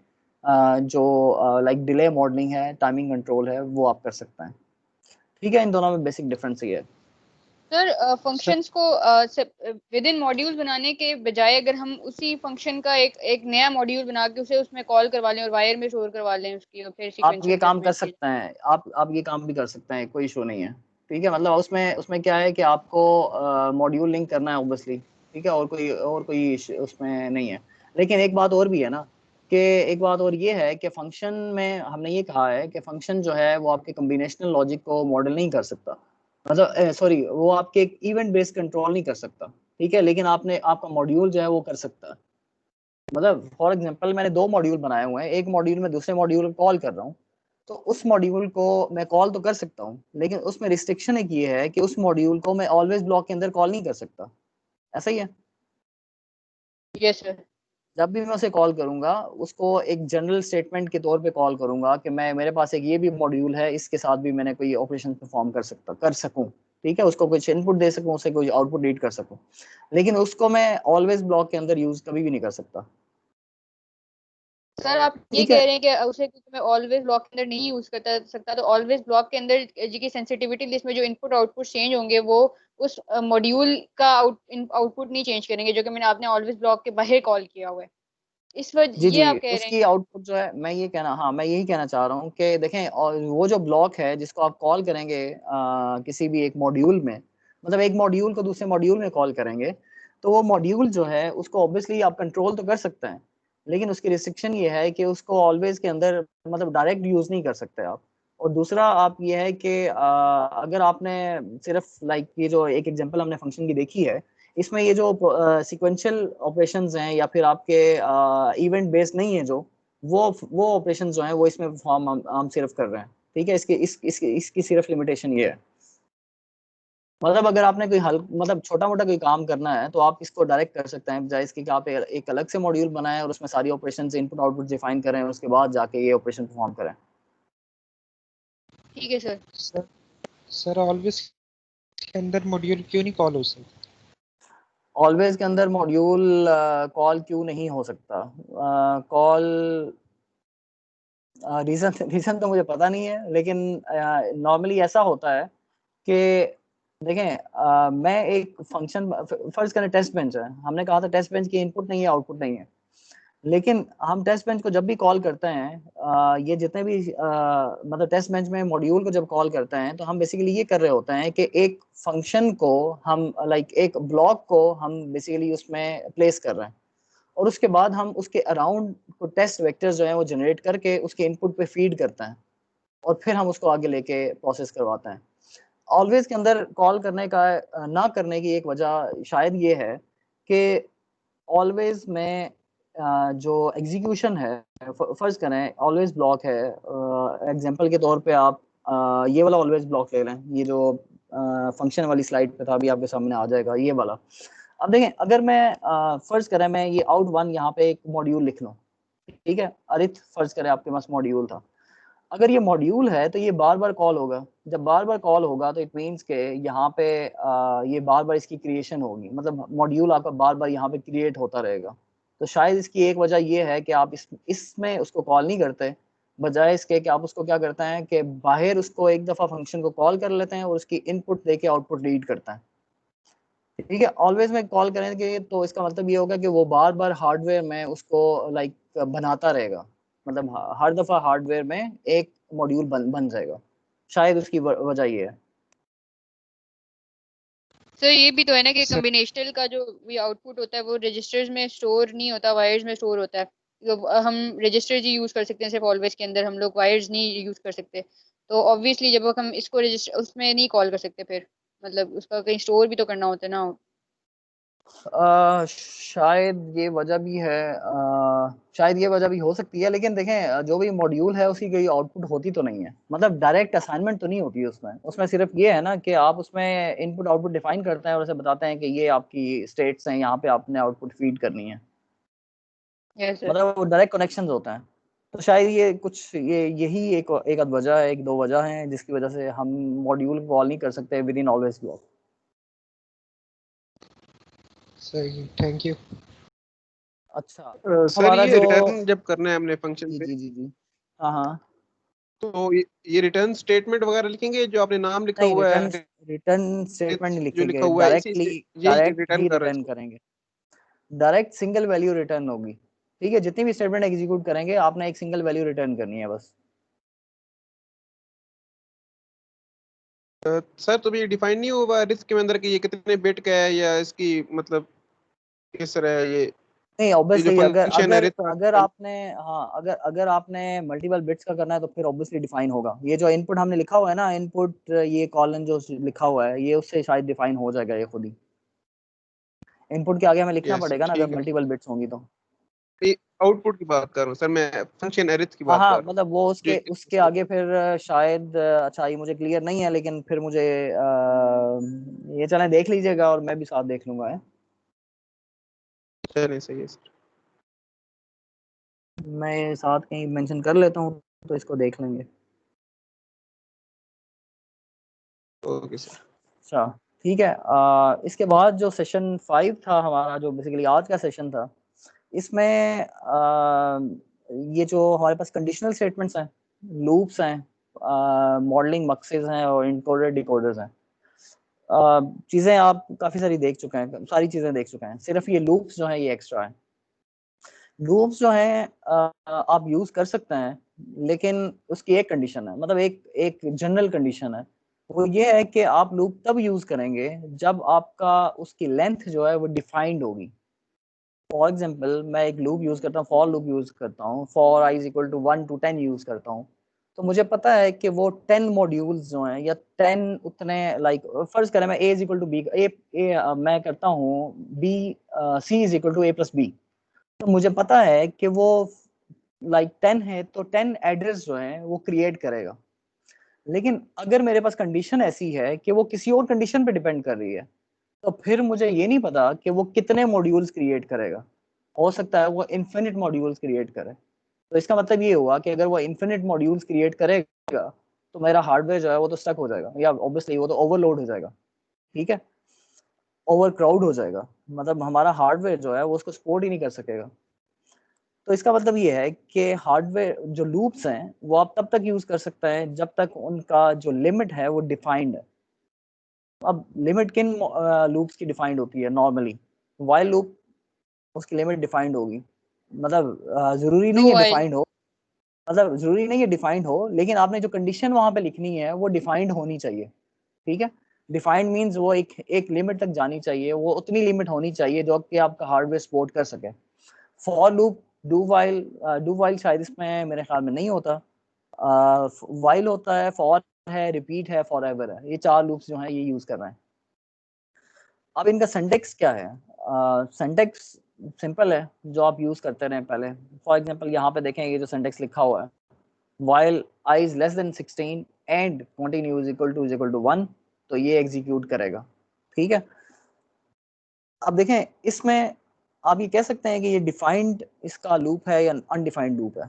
जो लाइक डिले मॉडलिंग है, टाइमिंग कंट्रोल है, वो आप कर सकते हैं, ठीक है। इन दोनों में बेसिक डिफरेंस ये है। सर फंक्शंस को विद इन मॉड्यूल बनाने के बजाय अगर हम उसी फंक्शन का एक नया मॉड्यूल बना के उसे उसमें कॉल करवा लें और वायर में स्टोर करवा लें उसकी, और फिर आप ये काम कर सीक्वेंशियल सकते हैं, आप ये काम भी कर सकते हैं, कोई इशू नहीं है, ठीक है। मतलब उसमें क्या है कि आपको मॉड्यूल लिंक करना है ऑब्वियसली, ठीक है, और कोई उसमें नहीं है। लेकिन एक बात और भी है ना, कि एक बात और ये है कि फंक्शन में हमने ये कहा है कि फंक्शन जो है वो आपके कॉम्बिनेशनल लॉजिक को मॉडल नहीं कर सकता, मतलब सॉरी वो आपके इवेंट बेस्ड कंट्रोल नहीं कर सकता, ठीक है, लेकिन आपका मॉड्यूल जो है वो कर सकता है। मतलब फॉर एग्जांपल मैंने 2 मॉड्यूल बनाए हुए हैं, एक मॉड्यूल में दूसरे मॉड्यूल को कॉल कर रहा हूँ, तो उस मॉड्यूल को मैं कॉल तो कर सकता हूँ, लेकिन उसमें रिस्ट्रिक्शन एक ये है कि उस मॉड्यूल को मैं ऑलवेज ब्लॉक के अंदर कॉल नहीं कर सकता, ऐसा ही है। Yes sir. जब भी मैं उसे कॉल करूंगा उसको एक जनरल स्टेटमेंट के तौर पे कॉल करूंगा कि मेरे पास एक ये भी मॉड्यूल है, इसके साथ भी मैंने कोई ऑपरेशन परफॉर्म कर सकूं, ठीक है, उसको कुछ इनपुट दे सकूं, उसे कोई आउटपुट रीड कर सकूं, लेकिन उसको मैं ऑलवेज ब्लॉक के अंदर यूज कभी भी नहीं कर सकता, सर आप ये ठीक कह है। रहे हैं कि उसे कुछ मैं ऑलवेज ब्लॉक के अंदर नहीं यूज करता सकता, तो ऑलवेज ब्लॉक के अंदर जी की सेंसिटिविटी लिस्ट में जो इनपुट आउटपुट चेंज होंगे वो उस मॉड्यूल का आउटपुट नहीं चेंज करेंगे, जो कि मैंने आपने ऑलवेज ब्लॉक के बाहर कॉल किया हुआ है, इस वजह जी ये जी, आप कह रहे हैं। उसकी आउटपुट जो है, मैं यही कहना चाह रहा हूँ कि देखें, और वो जो ब्लॉक है जिसको आप कॉल करेंगे किसी भी एक मॉड्यूल में, मतलब एक मॉड्यूल को दूसरे मॉड्यूल में कॉल करेंगे, तो वो मॉड्यूल जो है उसको ऑब्वियसली आप कंट्रोल तो कर सकते हैं, लेकिन उसकी रिस्ट्रिक्शन ये है कि उसको ऑलवेज के अंदर मतलब डायरेक्ट यूज नहीं कर सकते आप। और दूसरा आप ये है कि अगर आपने सिर्फ लाइक ये जो एक एग्जांपल हमने फंक्शन की देखी है, इसमें ये जो सीक्वेंशियल ऑपरेशंस हैं या फिर आपके इवेंट बेस्ड नहीं है, जो वो ऑपरेशंस जो हैं वो इसमें परफॉर्म हम सिर्फ कर रहे हैं, ठीक है। इसकी सिर्फ लिमिटेशन ये है, मतलब अगर आपने कोई मतलब छोटा मोटा कोई काम करना है तो आप इसको डायरेक्ट कर सकते हैं, बजाय इसके कि आप एक अलग से मॉड्यूल बनाएं और उसमें सारी ऑपरेशन इनपुट आउटपुट डिफाइन करें और उसके बाद जाके ये ऑपरेशन परफॉर्म करें। ठीक है सर। सर ऑलवेज के अंदर मॉड्यूल क्यों नहीं कॉल हो सकता? ऑलवेज के अंदर मॉड्यूल कॉल क्यों नहीं हो सकता? कॉल रीजन रीजन तो मुझे पता नहीं है, लेकिन नॉर्मली ऐसा होता है कि देखें मैं एक फंक्शन फर्ज करें, टेस्ट बेंच है, हमने कहा था टेस्ट बेंच की इनपुट नहीं है आउटपुट नहीं है, लेकिन हम टेस्ट बेंच को जब भी कॉल करते हैं ये जितने भी मतलब टेस्ट बेंच में मॉड्यूल को जब कॉल करते हैं तो हम बेसिकली ये कर रहे होते हैं कि एक फंक्शन को हम लाइक एक ब्लॉक को हम बेसिकली उसमें प्लेस कर रहे हैं, और उसके बाद हम उसके अराउंड को टेस्ट वेक्टर्स जो है वो जनरेट करके उसके इनपुट पे फीड करते हैं, और फिर हम उसको आगे लेके प्रोसेस करवाते हैं। ऑलवेज के अंदर कॉल करने का ना करने की एक वजह शायद ये है कि ऑलवेज में जो एग्जीक्यूशन है, फर्ज करें ऑलवेज ब्लॉक है, एग्जांपल के तौर पे आप ये वाला ऑलवेज ब्लॉक ले लें, ये जो फंक्शन वाली स्लाइड पे था, अभी आपके सामने आ जाएगा ये वाला। अब देखें, अगर मैं फर्ज करें मैं ये आउट वन यहाँ पे एक मॉड्यूल लिख लूँ, ठीक है, अरिथ फर्ज करें आपके पास मॉड्यूल था, अगर ये मॉड्यूल है तो ये बार बार कॉल होगा, जब बार बार कॉल होगा तो इट मीन्स के यहाँ पे ये बार बार इसकी क्रिएशन होगी, मतलब मॉड्यूल आपका बार बार यहाँ पे क्रिएट होता रहेगा। तो शायद इसकी एक वजह ये है कि आप इसमें उसको कॉल नहीं करते, बजाय इसके कि आप उसको क्या करते हैं कि बाहर उसको एक दफा फंक्शन को कॉल कर लेते हैं और उसकी इनपुट देके आउटपुट रीड करता है। ठीक है, ऑलवेज में कॉल करेंगे तो इसका मतलब ये होगा कि वो बार बार हार्डवेयर में उसको लाइक बनाता रहेगा, मतलब हर दफा हार्डवेयर में एक मॉड्यूल बन जाएगा। शायद उसकी वजह ये है। सर ये भी तो है ना कि सर कॉम्बिनेशनल का जो भी आउटपुट होता है वो रजिस्टर्स में स्टोर नहीं होता, वायर्स में स्टोर होता है। तो हम रजिस्टर्स ही यूज कर सकते हैं सिर्फ ऑलवेज के अंदर, हम लोग वायर्स नहीं यूज कर सकते। तो ऑब्वियसली जब हम इसको रजिस्टर उसमें नहीं कॉल कर सकते, फिर मतलब उसका कहीं स्टोर भी तो करना होता है ना। शायद ये वजह भी है, शायद ये वजह भी हो सकती है, लेकिन देखें जो भी मॉड्यूल है उसकी कोई आउटपुट होती तो नहीं है, मतलब डायरेक्ट असाइनमेंट तो नहीं होती है उसमें। उसमें सिर्फ ये है ना कि आप उसमें इनपुट आउटपुट डिफाइन करते हैं और उसे बताते हैं कि ये आपकी स्टेट्स हैं, यहाँ पे आपने आउटपुट फीड करनी है, यस सर। मतलब वो डायरेक्ट कनेक्शंस होते हैं। तो शायद ये कुछ ये यही एक एक आध वजह है, एक दो वजह हैं जिसकी वजह से हम मॉड्यूल कॉल नहीं कर सकते विद इन ऑलवेज ब्लॉक। सही, थैंक यू। अच्छा, सर हमारा ये जो रिटर्न जब करना है हमने फंक्शन जी पे, जी जी जी हाँ हाँ, तो ये रिटर्न स्टेटमेंट वगैरह लिखेंगे जो आपने नाम लिखा नहीं हुआ रिटर्न है, रिटर्न स्टेटमेंट नहीं जो लिखेंगे, लिखा हुआ है इसी डायरेक्टली से यही डायरेक्ट रिटर्न ही कर रहा है रिटर्न इसको। करेंगे। डायरेक्ट सिंगल वैल्यू रिटर्न होगी। ठीक है, जितनी भी स्टेटमेंट एग्जीक्यूट करेंगे आपने एक सिंगल वैल्यू रिटर्न करनी है बस। सर तो ये डिफाइन नहीं हुआ रिस्क के अंदर कि ये कितने बिट का है या इसकी मतलब किस तरह है नहीं ये जो ऑब्वियसली अगर फंक्शन है अगर रिस्क। अगर आपने हाँ अगर अगर आपने मल्टीपल बिट्स का करना है तो फिर ऑब्वियसली डिफाइन होगा। ये जो इनपुट हमने लिखा हुआ है ना, इनपुट ये कॉलन जो लिखा हुआ है ये उससे शायद डिफाइन हो जाएगा ये खुद ही। इनपुट के आगे हमें लिखना यस पड़ेगा ना अगर ठीक है। मल्टीपल बिट्स होंगी तो। आउटपुट की बात कर रहा हूँ सर, मैं फंक्शन अरिथ की हाँ बात हाँ, कर रहा हूँ मतलब वो जो उसके उसके इसको। आगे फिर शायद अच्छा ये मुझे क्लियर नहीं है, लेकिन फिर मुझे ये चलें देख लीजिएगा और मैं भी साथ देख लूंगा है। चलिए सही है सर। मैं साथ कहीं मेंशन कर लेता हूँ तो इसको देख लेंगे। Okay sir. अच्छा ठीक है, इसके बाद जो सेशन 5 था हमारा, जो बेसिकली आज का सेशन था, इसमें ये जो हमारे पास कंडीशनल स्टेटमेंट्स हैं, लूप्स हैं, मॉडलिंग मक्सेस हैं और इनकोडर डिकोडर्स हैं। चीज़ें आप काफ़ी सारी देख चुके हैं, सारी चीज़ें देख चुके हैं, सिर्फ ये लूप्स जो हैं ये एक्स्ट्रा है। लूप्स जो हैं आप यूज़ कर सकते हैं, लेकिन उसकी एक कंडीशन है, मतलब एक एक जनरल कंडीशन है, वो ये है कि आप लूप तब यूज़ करेंगे जब आपका उसकी लेंथ जो है वो डिफाइंड होगी। फॉर एग्जाम्पल मैं एक लूप यूज़ करता हूँ, फॉर लूप यूज़ करता हूँ, for I is equal to 1 to 10 use करता हूँ, तो मुझे पता है कि वो 10 मॉड्यूल्स जो हैं या 10 उतने लाइक फर्ज करें मैं A is equal to B मैं करता हूँ B C is equal to A plus B, तो मुझे पता है कि वो लाइक 10 है तो 10 एड्रेस जो है वो क्रिएट करेगा। लेकिन अगर मेरे पास कंडीशन ऐसी है कि वो किसी और कंडीशन पे डिपेंड कर रही है, तो फिर मुझे ये नहीं पता कि वो कितने मॉड्यूल्स क्रिएट करेगा। हो सकता है वो इन्फिनिट मॉड्यूल्स क्रिएट करे। तो इसका मतलब ये हुआ कि अगर वो इन्फिनिट मॉड्यूल्स क्रिएट करेगा तो मेरा हार्डवेयर जो है वो तो स्टक हो जाएगा, या ऑब्वियसली वो तो ओवरलोड हो जाएगा। ठीक है, ओवर क्राउड हो जाएगा, मतलब हमारा हार्डवेयर जो है वो उसको सपोर्ट ही नहीं कर सकेगा। तो इसका मतलब ये है कि हार्डवेयर जो लूप्स हैं वो आप तब तक यूज कर सकते हैं जब तक उनका जो लिमिट है वो डिफाइंड है। अब लिमिट किन लूप्स की डिफाइंड होती है नॉर्मली? वाइल लूप, उसकी लिमिट डिफाइंड होगी, मतलब जरूरी डू नहीं है वाइल। डिफाइंड हो, मतलब जरूरी नहीं है डिफाइंड हो, लेकिन आपने जो कंडीशन वहां पे लिखनी है वो डिफाइंड होनी चाहिए। ठीक है, डिफाइंड मींस वो एक लिमिट तक जानी चाहिए, वो उतनी लिमिट होनी चाहिए जो कि आपका हार्डवेयर सपोर्ट कर सके। फॉर लूप, डू वाइल शायद इसमें मेरे ख्याल में नहीं होता। वाइल होता है, फॉर है, रिपीट है, फॉर एवर है, ये चार लूप्स जो हैं ये यूज कर रहे हैं। अब इनका सिंटेक्स क्या है? सिंटेक्स सिंपल है, जो आप यूज करते रहे पहले। फॉर एग्जांपल यहाँ पे देखें ये जो सिंटेक्स लिखा हुआ है, while I is less than 16 and continue is equal to 1, तो ये एग्जीक्यूट करेगा। ठीक है, अब देखें इसमें आप ये कह सकते हैं कि ये डिफाइंड इसका लूप है या अनडिफाइंड लूप है?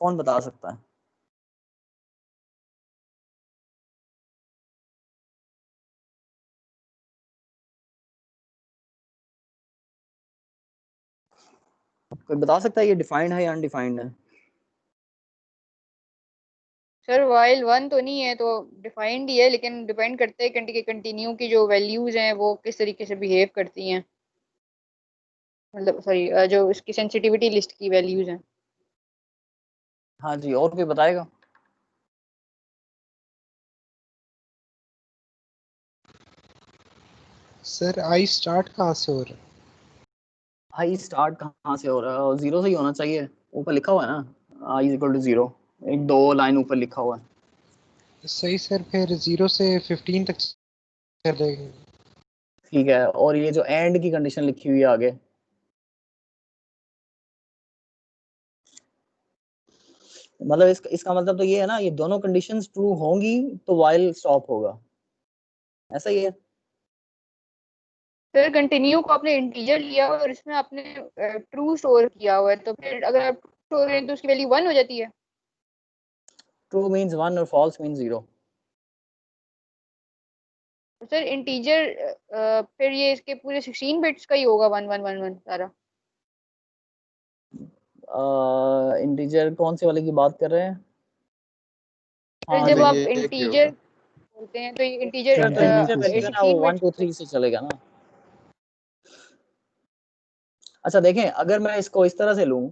कौन बता सकता है? कोई बता सकता है ये डिफाइंड है या अनडिफाइंड है? सर वाइल वन तो नहीं है तो डिफाइंड ही है, लेकिन डिपेंड करता है कंटिन्यू की जो वैल्यूज हैं वो किस तरीके से बिहेव करती हैं, मतलब सॉरी जो उसकी सेंसिटिविटी लिस्ट की वैल्यूज हैं। हाँ जी, और कोई बताएगा? सर आई स्टार्ट कहाँ से हो रहा है? आई स्टार्ट कहाँ से हो रहा है? जीरो से ही होना चाहिए, ऊपर लिखा हुआ है ना आई इज इक्वल टू जीरो, एक दो लाइन ऊपर लिखा हुआ है। सही सर, फिर 0 से 15 तक चलेगा। ठीक है, और ये जो एंड की कंडीशन लिखी हुई है आगे, मतलब इसका मतलब तो ये है ना, ये दोनों कंडीशंस ट्रू होंगी तो व्हाइल स्टॉप होगा, ऐसा ही है। सर कंटिन्यू को आपने इंटीजर लिया हुआ और इसमें आपने ट्रू स्टोर किया हुआ है, तो फिर अगर आप ट्रू स्टोर करें तो उसकी वैल्यू 1 हो जाती है। ट्रू मींस 1 और फॉल्स मींस 0। तो सर इंटीजर फिर ये इसके पूरे 16 बिट्स का ही होगा 1111 सारा। इंटीजर कौन से वाले की बात कर रहे हैं? फिर हाँ जब जी, आप ये क्या इंटीजर होगा? बोलते हैं तो ये इंटीजर फिर तो इंटीजर लगेगा ना, वो 16 1 बिट्स 2 3 से चलेगा ना। अच्छा देखें, अगर मैं इसको इस तरह से लूं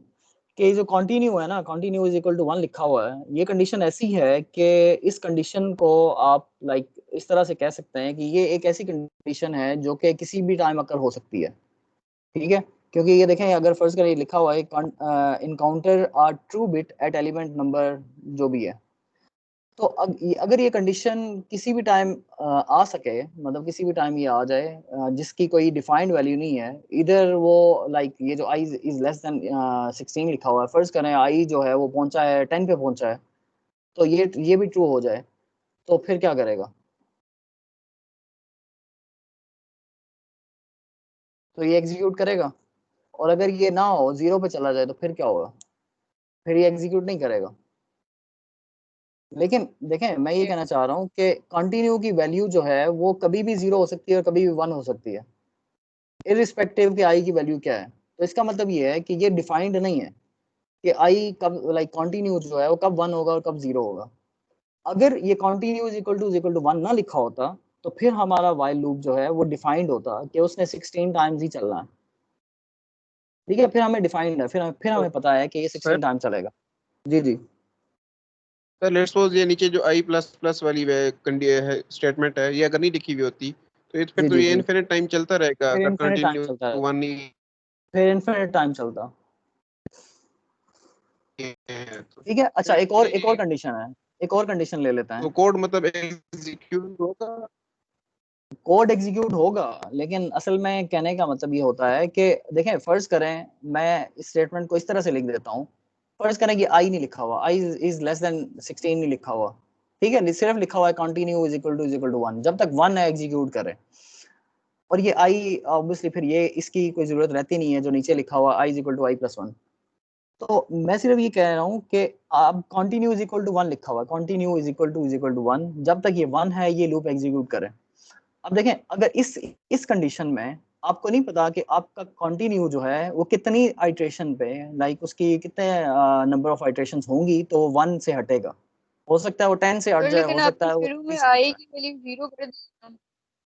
कि जो कंटिन्यू है ना, कंटिन्यू इज इक्वल टू 1 लिखा हुआ है, ये कंडीशन ऐसी है कि इस कंडीशन को आप लाइक इस तरह से कह सकते हैं कि ये एक ऐसी कंडीशन है जो कि किसी भी टाइम अकर हो सकती है, ठीक है? क्योंकि ये देखें, अगर फर्ज करें लिखा हुआ है encounter are true bit at element number जो भी है, तो अगर ये कंडीशन किसी भी टाइम आ सके, मतलब किसी भी टाइम ये आ जाए जिसकी कोई डिफाइंड वैल्यू नहीं है, इधर वो लाइक ये जो आई इज लेस देन 16 लिखा हुआ है, फर्ज करें आई जो है वो पहुंचा है 10 पे पहुंचा है, तो ये भी ट्रू हो जाए, तो फिर क्या करेगा? तो ये एग्जीक्यूट करेगा, और अगर ये ना हो, 0 पे चला जाए, तो फिर क्या होगा? फिर ये एग्जीक्यूट नहीं करेगा। लेकिन देखें, मैं ये कहना चाह रहा हूँ कि कंटिन्यू की वैल्यू जो है वो कभी भी 0 हो सकती है और कभी भी 1 हो सकती है, इरिस्पेक्टिव कि आई की वैल्यू क्या है। तो इसका मतलब ये है कि ये डिफाइंड नहीं है कि आई कब लाइक कंटिन्यू जो है वो कब 1 होगा और कब 0 होगा। अगर ये कंटिन्यू इज इक्वल टू 1 ना लिखा होता, तो फिर हमारा व्हाइल लूप जो है वो डिफाइंड होता कि उसने 16 टाइम्स ही चलना है, ठीक है? फिर हमें डिफाइंड है, फिर तो हमें पता है कि ये सर 16 टाइम चलेगा। जी जी। सर लेट्स सपोज ये नीचे जो आई प्लस प्लस वाली है स्टेटमेंट है, ये अगर नहीं लिखी हुई होती तो फिर जी तो जी ये जी, इनफिनिट टाइम चलता रहेगा फिर अगर इन्फिनिट टाइम कंटिन्यू चलता है, वन नहीं फिर इन्फिनिट टाइम चलता, है तो ठीक है? अच्छा, फिर एक और कंडीशन है, एक और कंडीशन ले लेते हैं। तो कोड मतलब एग्जीक्यूट होगा। कोड एग्जीक्यूट होगा, लेकिन असल में कहने का मतलब ये होता है कि देखें, फर्ज करें मैं इस स्टेटमेंट को इस तरह से लिख देता हूँ, फर्ज करें कि आई नहीं लिखा हुआ, आई इज लेस देन 16 नहीं लिखा हुआ, ठीक है? सिर्फ लिखा हुआ है कंटिन्यू इज इक्वल टू 1, जब तक 1 है एग्जीक्यूट करे। और ये आई ऑब्वियसली फिर ये इसकी कोई जरूरत रहती नहीं है, जो नीचे लिखा हुआ I is equal to I plus 1। तो मैं सिर्फ ये कह रहा हूँ कि आप कंटिन्यू इज इक्वल टू 1 लिखा हुआ है, कंटिन्यू इज इक्वल टू 1, जब तक ये 1 है ये लूप एग्जीक्यूट करे। अब देखें, अगर इस कंडीशन में आपको नहीं पता कि आपका कंटिन्यू जो है वो कितनी आइट्रेशन पे, लाइक उसकी कितने नंबर ऑफ आइट्रेशंस होंगी तो 1 से हटेगा, हो सकता है वो 10 से हट सर जाए, लेकिन हो सकता आपने है वो शुरू में 20 से हट आई जाए। की वैल्यू 0 कर दी ना,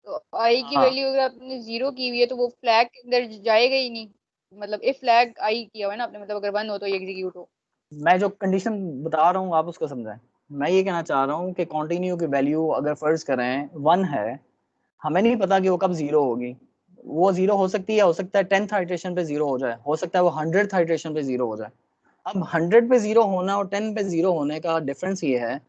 तो आई की हाँ, वैल्यू अगर आपने 0 की हुई है तो वो फ्लैग के अंदर जाएगा ही नहीं, मतलब इफ फ्लैग आई किया हुआ है ना आपने, मतलब अगर 1 हो तो ये एग्जीक्यूट हो। मैं जो कंडीशन बता रहा हूँ आप उसको समझें। मैं ये कहना चाह रहा हूँ कि कंटिन्यू की वैल्यू अगर फर्ज करें 1 है, हमें नहीं पता कि वो कब 0 होगी, वो 0 हो सकती है, हो सकता है 10th आइट्रेशन पे 0 हो जाए, हो सकता है वो 100th आइट्रेशन पे 0 हो जाए। अब 100 पे 0 होना और 10 पे 0 होने का डिफरेंस ये है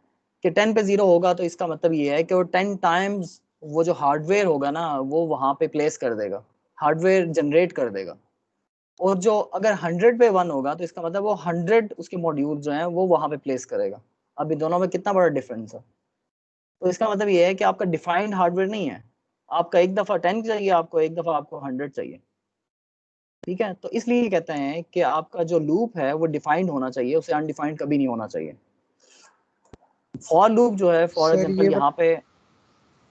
कि 10 पे 0 होगा तो इसका मतलब ये है कि वो 10 टाइम्स वो जो हार्डवेयर होगा ना वो वहां पे प्लेस कर देगा, हार्डवेयर जनरेट कर देगा। और जो अगर 100 पे 1 होगा तो इसका मतलब वो 100 उसके मॉड्यूल जो हैं वो वहां पे प्लेस करेगा। अभी दोनों में कितना बड़ा डिफरेंस है? तो इसका मतलब ये है कि आपका डिफाइंड हार्डवेयर नहीं है, आपका एक दफा 10 चाहिए, आपको एक दफा आपको 100 चाहिए, ठीक है? तो इसलिए कहते हैं कि आपका जो लूप है वो डिफाइंड होना चाहिए, उसे अनडिफाइंड कभी नहीं होना चाहिए। फॉर लूप जो है फॉर सर एग्जांपल ये यहाँ पे,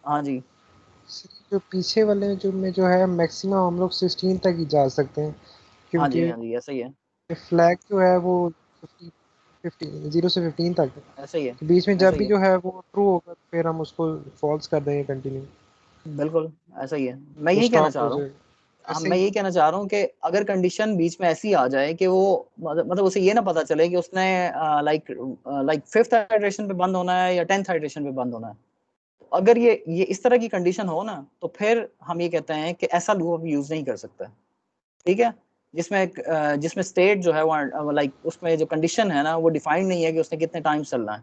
हाँ जी, जो पीछे वाले जो में जो है मैक्सिमम हम लोग 16 तक ही जा सकते हैं, हाँ जी, क्योंकि हाँ जी, ऐसा ही है। फ्लैग जो है वो 0 से 15 तक है, ऐसा ही है, तो बीच में ऐसा जब ही भी है, जो है वो ट्रू होगा तो फिर हम उसको फॉल्स कर देंगे कंटिन्यू, बिल्कुल ऐसा ही है। मैं वो यही कहना स्टॉप चाह हो रहा हूँ, जाएगा हम ऐसे मैं ही। यही कहना चाह रहा हूँ कि अगर कंडीशन बीच में ऐसी आ जाए कि वो मतलब उसे ये ना पता चले कि उसने लाइक लाइक 5th हाइड्रेशन पे बंद होना है या 10th हाइड्रेशन पे बंद होना है, अगर ये इस तरह की कंडीशन हो ना, तो फिर हम ये कहते हैं कि ऐसा लूप यूज नहीं कर सकते, ठीक है, जिसमें स्टेट जो है वो लाइक उसमें जो कंडीशन है ना वो डिफाइंड नहीं है कि उसने कितने टाइम चलना है।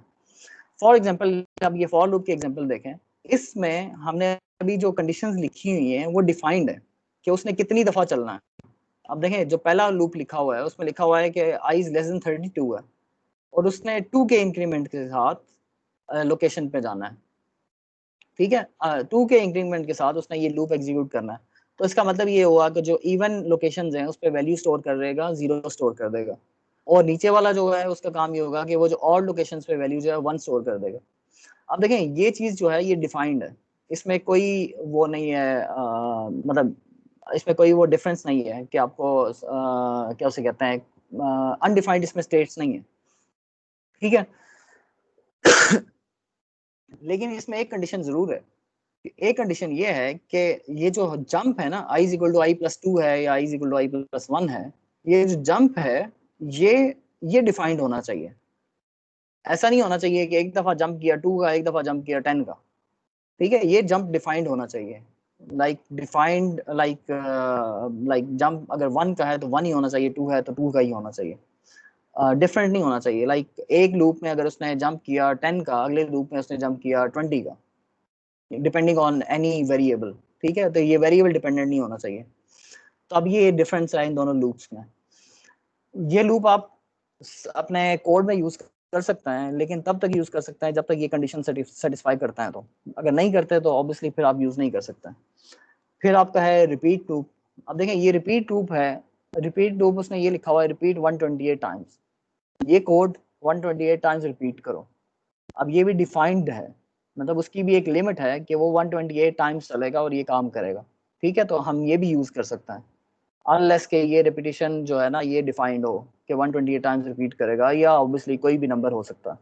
फॉर एग्जांपल अब ये फॉर लूप की एग्जांपल देखें, इसमें हमने अभी जो कंडीशंस लिखी हुई हैं वो डिफाइंड है कि उसने कितनी दफा चलना है। अब देखें जो पहला लूप लिखा हुआ है उसमें लिखा हुआ है कि i इज लेस देन 32 है और उसने 2 के इंक्रीमेंट के साथ लोकेशन पे जाना है, ठीक है, 2 के इंक्रीमेंट के साथ उसने ये लूप एग्जीक्यूट करना है। तो इसका मतलब ये हुआ कि जो इवन लोकेशंस हैं उस पर वैल्यू स्टोर कर देगा, 0 स्टोर कर देगा, और नीचे वाला जो है उसका काम ये होगा कि वो जो ऑड लोकेशंस पे वैल्यू जो है 1 स्टोर कर देगा। अब देखें ये चीज जो है ये डिफाइंड है, इसमें कोई वो नहीं है, मतलब इसमें कोई वो डिफरेंस नहीं है कि आपको क्या उसे कहते हैं अनडिफाइंड, इसमें स्टेट्स नहीं है, ठीक है। लेकिन इसमें एक कंडीशन जरूर है, एक कंडीशन ये है कि ये जो जंप है ना, i is equal to I plus 2 है या i is equal to I plus 1 है, ये जो जंप है ये ये डिफाइंड होना चाहिए। ऐसा नहीं होना चाहिए कि एक दफा जंप किया 2 का, एक दफा जंप किया 10 का, ठीक है, ये जंप डिफाइंड होना चाहिए, लाइक डिफाइंड लाइक जंप अगर 1 का है तो 1 ही होना चाहिए, 2 है तो 2 का ही होना चाहिए, डिफरेंट नहीं होना चाहिए। लाइक एक लूप में अगर उसने जंप किया 10 का, अगले लूप में उसने जंप किया 20 का, डिपेंडिंग ऑन एनी वेरिएबल, ठीक है, तो ये वेरिएबल डिपेंडेंट नहीं होना चाहिए। तो अब ये डिफरेंस है इन दोनों लूप्स में। ये लूप आप अपने कोड में यूज कर सकते हैं, लेकिन तब तक यूज कर सकते हैं जब तक ये कंडीशन सेटिस्फाई करता है, तो अगर नहीं करते तो ऑब्वियसली फिर आप यूज नहीं कर सकते। फिर आपका है रिपीट लूप। अब देखें ये रिपीट लूप है, रिपीट लूप उसने ये लिखा हुआ है रिपीट 128 टाइम्स, ये कोड 128 टाइम्स रिपीट करो। अब ये भी डिफाइंड है, मतलब उसकी भी एक लिमिट है कि वो 128 टाइम्स चलेगा और ये काम करेगा, ठीक है, तो हम ये भी यूज कर सकते हैं अनलेस के ये रिपीटिशन जो है ना ये डिफाइंड हो कि 128 टाइम्स रिपीट करेगा, या ऑब्वियसली कोई भी नंबर हो सकता है।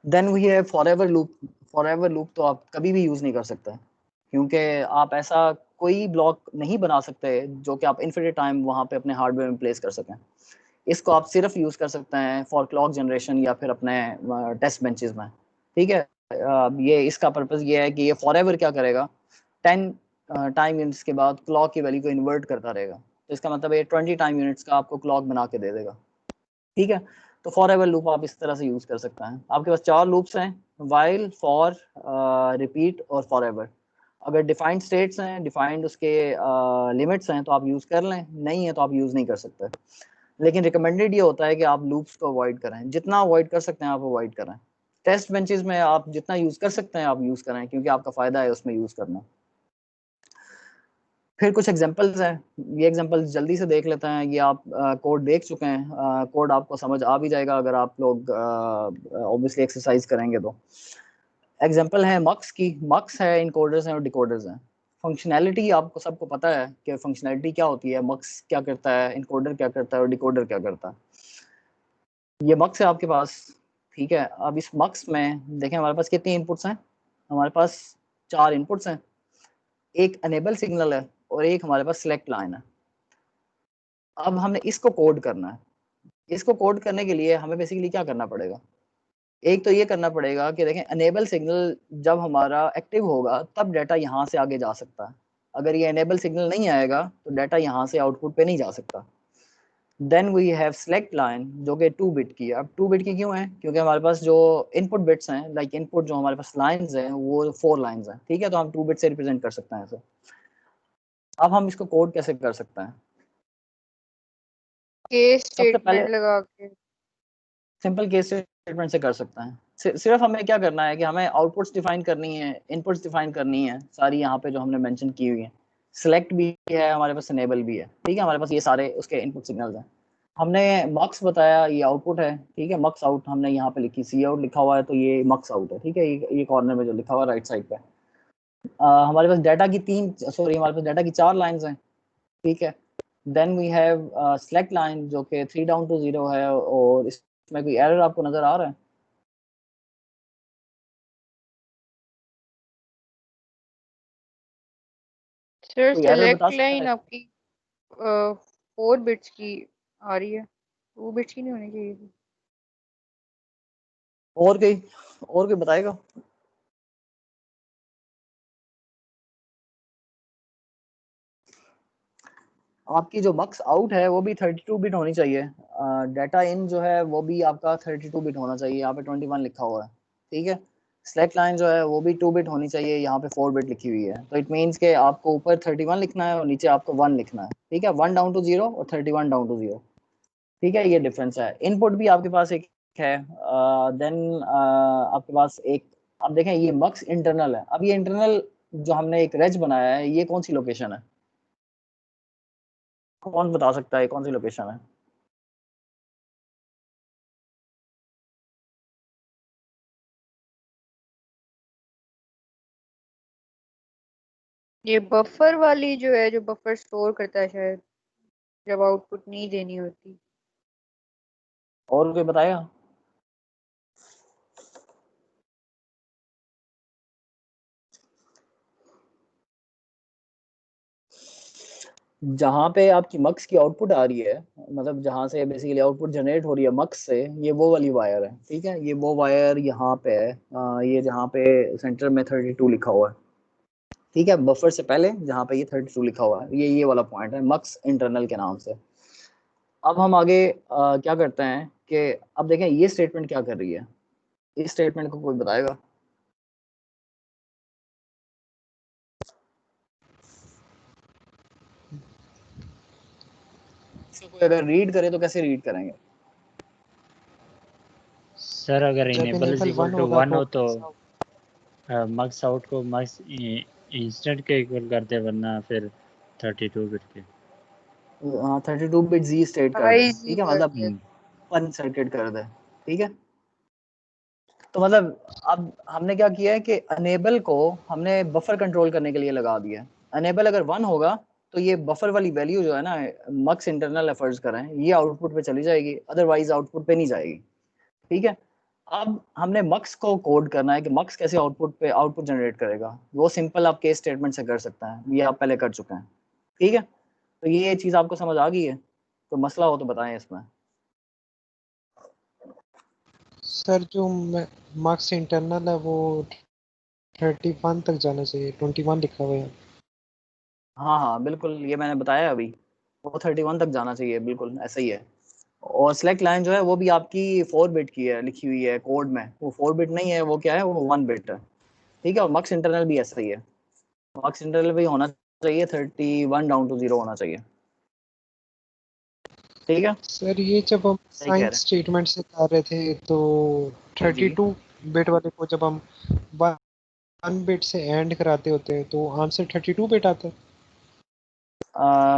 देन वी है फॉरएवर लूप। फॉरएवर लूप तो आप कभी भी यूज नहीं कर सकते, क्योंकि आप ऐसा कोई ब्लॉक नहीं बना सकते जो कि आप इन्फिनिट टाइम वहां पे अपने हार्डवेयर में प्लेस कर सकें। इसको आप सिर्फ यूज कर सकते हैं फॉर क्लॉक जनरेशन या फिर अपने टेस्ट बेंचेस में, ठीक है। ये इसका पर्पस ये है कि ये फॉरएवर क्या करेगा, 10 टाइम यूनिट्स के बाद क्लॉक की वैल्यू को इन्वर्ट करता रहेगा, तो इसका मतलब ये 20 टाइम यूनिट्स का आपको क्लॉक बना के दे देगा, ठीक है। तो फॉरएवर लूप आप इस तरह से यूज कर सकते हैं। आपके पास 4 लूप्स हैं, वाइल, फॉर, रिपीट और फॉरएवर। अगर डिफाइंड स्टेट्स हैं, डिफाइंड उसके लिमिट्स हैं तो आप यूज कर लें, नहीं है तो आप यूज नहीं कर सकते। लेकिन रिकमेंडेड ये होता है कि आप लूप्स को अवॉइड करें, जितना अवॉइड कर सकते हैं आप अवॉइड करें। टेस्ट बेंचेस में आप जितना यूज कर सकते हैं आप यूज करें, क्योंकि आपका फायदा है उसमें यूज करना। फिर कुछ एग्जांपल्स हैं, ये एग्जांपल्स जल्दी से देख लेते हैं। ये आप कोड देख चुके हैं, कोड आपको समझ आ भी जाएगा अगर आप लोग ऑब्वियसली एक्सरसाइज करेंगे तो। एग्जांपल है मक्स की, मक्स है इनकोडर्स हैं और डिकोडर्स हैं। फंक्शनैलिटी आपको सबको पता है कि फंक्शनैलिटी क्या होती है, मक्स क्या करता है, इनकोडर क्या करता है और डिकोडर क्या करता है। ये मक्स है आपके पास, ठीक है। अब इस मक्स में देखें हमारे पास कितनी इनपुट्स हैं, हमारे पास 4 इनपुट्स हैं, एक अनेबल सिग्नल है और एक हमारे पास सिलेक्ट लाइन है। अब हमने इसको कोड करना है। इसको कोड करने के लिए हमें बेसिकली क्या करना पड़ेगा, एक तो ये करना पड़ेगा कि देखें अनेबल सिग्नल जब हमारा एक्टिव होगा तब डाटा यहाँ से आगे जा सकता है। अगर ये अनेबल सिग्नल नहीं आएगा तो डाटा यहाँ से आउटपुट पे नहीं जा सकता। Then we have select line जो कि 2 बिट की है। अब 2 बिट की क्यों है, क्योंकि हमारे पास जो इनपुट बिट्स हैं, लाइक इनपुट जो हमारे पास लाइंस हैं वो 4 लाइंस हैं, ठीक है, तो हम 2 बिट से रिप्रेजेंट कर सकते हैं इसे। अब हम इसको कोड कैसे कर सकते हैं, केस सबसे पहले स्टेटमेंट लगा के सिंपल केस स्टेटमेंट से कर सकते हैं। सिर्फ हमें क्या करना है कि हमें आउटपुट्स डिफाइन करनी है, इनपुट्स डिफाइन करनी है सारी यहाँ पे जो हमने मेंशन की हुई है। सिलेक्ट भी है हमारे पास, इनेबल भी है, ठीक है, हमारे पास ये सारे उसके इनपुट सिग्नल्स हैं। हमने मक्स बताया, ये आउटपुट है, ठीक है, मक्स आउट हमने यहाँ पे लिखी, सी आउट लिखा हुआ है तो ये मक्स आउट है, ठीक है, ये कॉर्नर में जो लिखा हुआ है राइट साइड पे। हमारे पास डाटा की 4 लाइंस हैं, ठीक है। Then we have select line जो कि 3 डाउन टू 0 है, और इसमें कोई एरर आपको नजर आ रहा है? सर कोई एरर बता सेलेक्ट सकता लाइन है? आपकी 4 बिट्स की आ रही है, 2 बिट्स की नहीं होनी चाहिए थी। और कोई बताएगा? आपकी जो मक्स आउट है वो भी 32 बिट होनी चाहिए। डाटा इन जो है वो भी आपका 32 बिट होना चाहिए, यहाँ पे 21 लिखा हुआ है, ठीक है। सेलेक्ट लाइन जो है वो भी 2 बिट होनी चाहिए, यहाँ पे 4 बिट लिखी हुई है। तो इट मीन्स के आपको ऊपर 31 लिखना है और नीचे आपको 1 लिखना है, ठीक है। 1 डाउन टू 0 और 31 डाउन टू 0, ठीक है। ये डिफरेंस है। इनपुट भी आपके पास एक है, देन आपके पास एक, अब देखें ये मक्स इंटरनल है। अब ये इंटरनल जो हमने एक रेज बनाया है, ये कौन सी लोकेशन है? कौन बता सकता है कौन सी लोकेशन है? ये बफर वाली जो है, जो बफर स्टोर करता है शायद, जब आउटपुट नहीं देनी होती। और कोई बताएगा? जहाँ पे आपकी मक्स की आउटपुट आ रही है, मतलब जहाँ से बेसिकली आउटपुट जनरेट हो रही है मक्स से, ये वो वाली वायर है, ठीक है। ये वो वायर यहाँ पे है, ये जहाँ पे सेंटर में 32 लिखा हुआ है, ठीक है। बफर से पहले जहाँ पे ये 32 लिखा हुआ है, ये वाला पॉइंट है मक्स इंटरनल के नाम से। अब हम आगे क्या करते हैं कि अब देखें ये स्टेटमेंट क्या कर रही है। इस स्टेटमेंट को कोई बताएगा? इसको कोई अगर रीड करे तो कैसे रीड करेंगे? सर अगर जब enable is enable equal 1 to होगा 1 तो हो तो मक्स आउट को मक्स इंस्टेंट के इक्वल करते, वरना फिर 32 बिट के। हाँ, 32 बिट जी स्टेट कर दे, ठीक है, मतलब वन सर्किट कर दे, ठीक है। तो मतलब अब हमने क्या किया है कि अनेबल को हमने बफर कंट्रोल करने के लिए लगा दिया है। अनेबल अगर 1 होगा तो ये बफर वाली वैल्यू जो है ना, मक्स इंटरनल एफर्ट्स करें, ये आउटपुट पे चली जाएगी, अदरवाइज आउटपुट पे नहीं जाएगी, ठीक है। अब हमने मक्स को कोड करना है कि मक्स कैसे आउटपुट जनरेट करेगा। वो सिंपल आप केस स्टेटमेंट से कर सकते हैं, ये आप पहले कर चुके हैं, ठीक है। तो ये चीज़ आपको समझ आ गई है? तो मसला हो तो बताएं इसमें। सर जो मार्क्स इंटरनल है वो 31 तक जाना चाहिए, 21 लिखा हुआ है। हाँ हाँ बिल्कुल, ये मैंने बताया अभी, वो 31 तक जाना चाहिए, बिल्कुल ऐसा ही है। और सिलेक्ट लाइन जो है वो भी आपकी 4 बिट की है, लिखी हुई है कोड में। वो 4 बिट नहीं है, वो क्या है, वो 1 बिट है, ठीक है। और मक्स इंटरनल भी ऐसा ही है, मक्स इंटरनल भी होना चाहिए 31 डाउन टू 0 होना चाहिए, ठीक है। सर ये जब हम सही कह साइन रहे स्टेटमेंट से कर रहे थे तो हैं जी। 32 बिट वाले को जब हम 1 बिट से एंड कराते होते हैं तो आंसर 32 बिट आता है।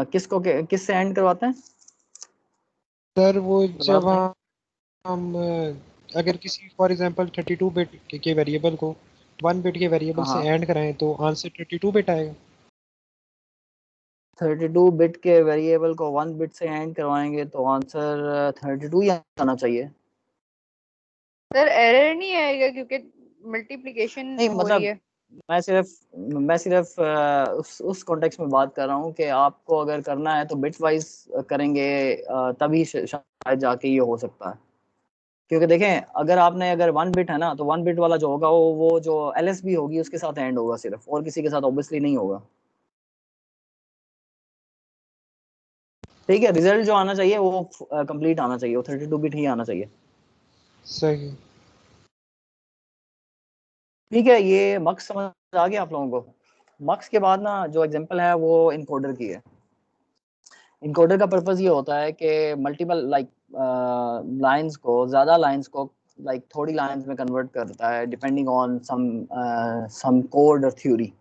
किससे एंड करवाते हैं? सर वो दोबारा जब बताएं। हम अगर किसी फॉर एग्जांपल 32 बिट के वेरिएबल को 1 बिट के वेरिएबल हाँ से हाँ, एंड कराएं तो आंसर 32 बिट आएगा। 32 बिट के वेरिएबल को 1 बिट से एंड करवाएंगे तो आंसर 32 ही आना चाहिए। सर एरर नहीं आएगा क्योंकि मल्टीप्लिकेशन नहीं हो रही मतलब है। मैं सिर्फ उस कॉन्टेक्स्ट में बात कर रहा हूँ कि आपको अगर करना है तो बिट वाइज करेंगे, तभी शायद जाके ये हो सकता है। क्योंकि देखें, अगर 1 बिट है ना, तो 1 बिट वाला जो होगा वो जो एलएसबी होगी उसके साथ एंड होगा सिर्फ, और किसी के साथ ऑब्वियसली नहीं होगा, ठीक है। रिजल्ट जो आना चाहिए वो कंप्लीट आना चाहिए, वो 32 बिट ही आना चाहिए, सही। ठीक है। ये मक्स समझ आ गया आप लोगों को? मक्स के बाद ना जो एग्जांपल है वो इनकोडर की है। इनकोडर का पर्पस ये होता है कि मल्टीपल लाइंस को, ज़्यादा लाइंस को थोड़ी लाइंस में कन्वर्ट करता है डिपेंडिंग ऑन सम कोड और थ्योरी।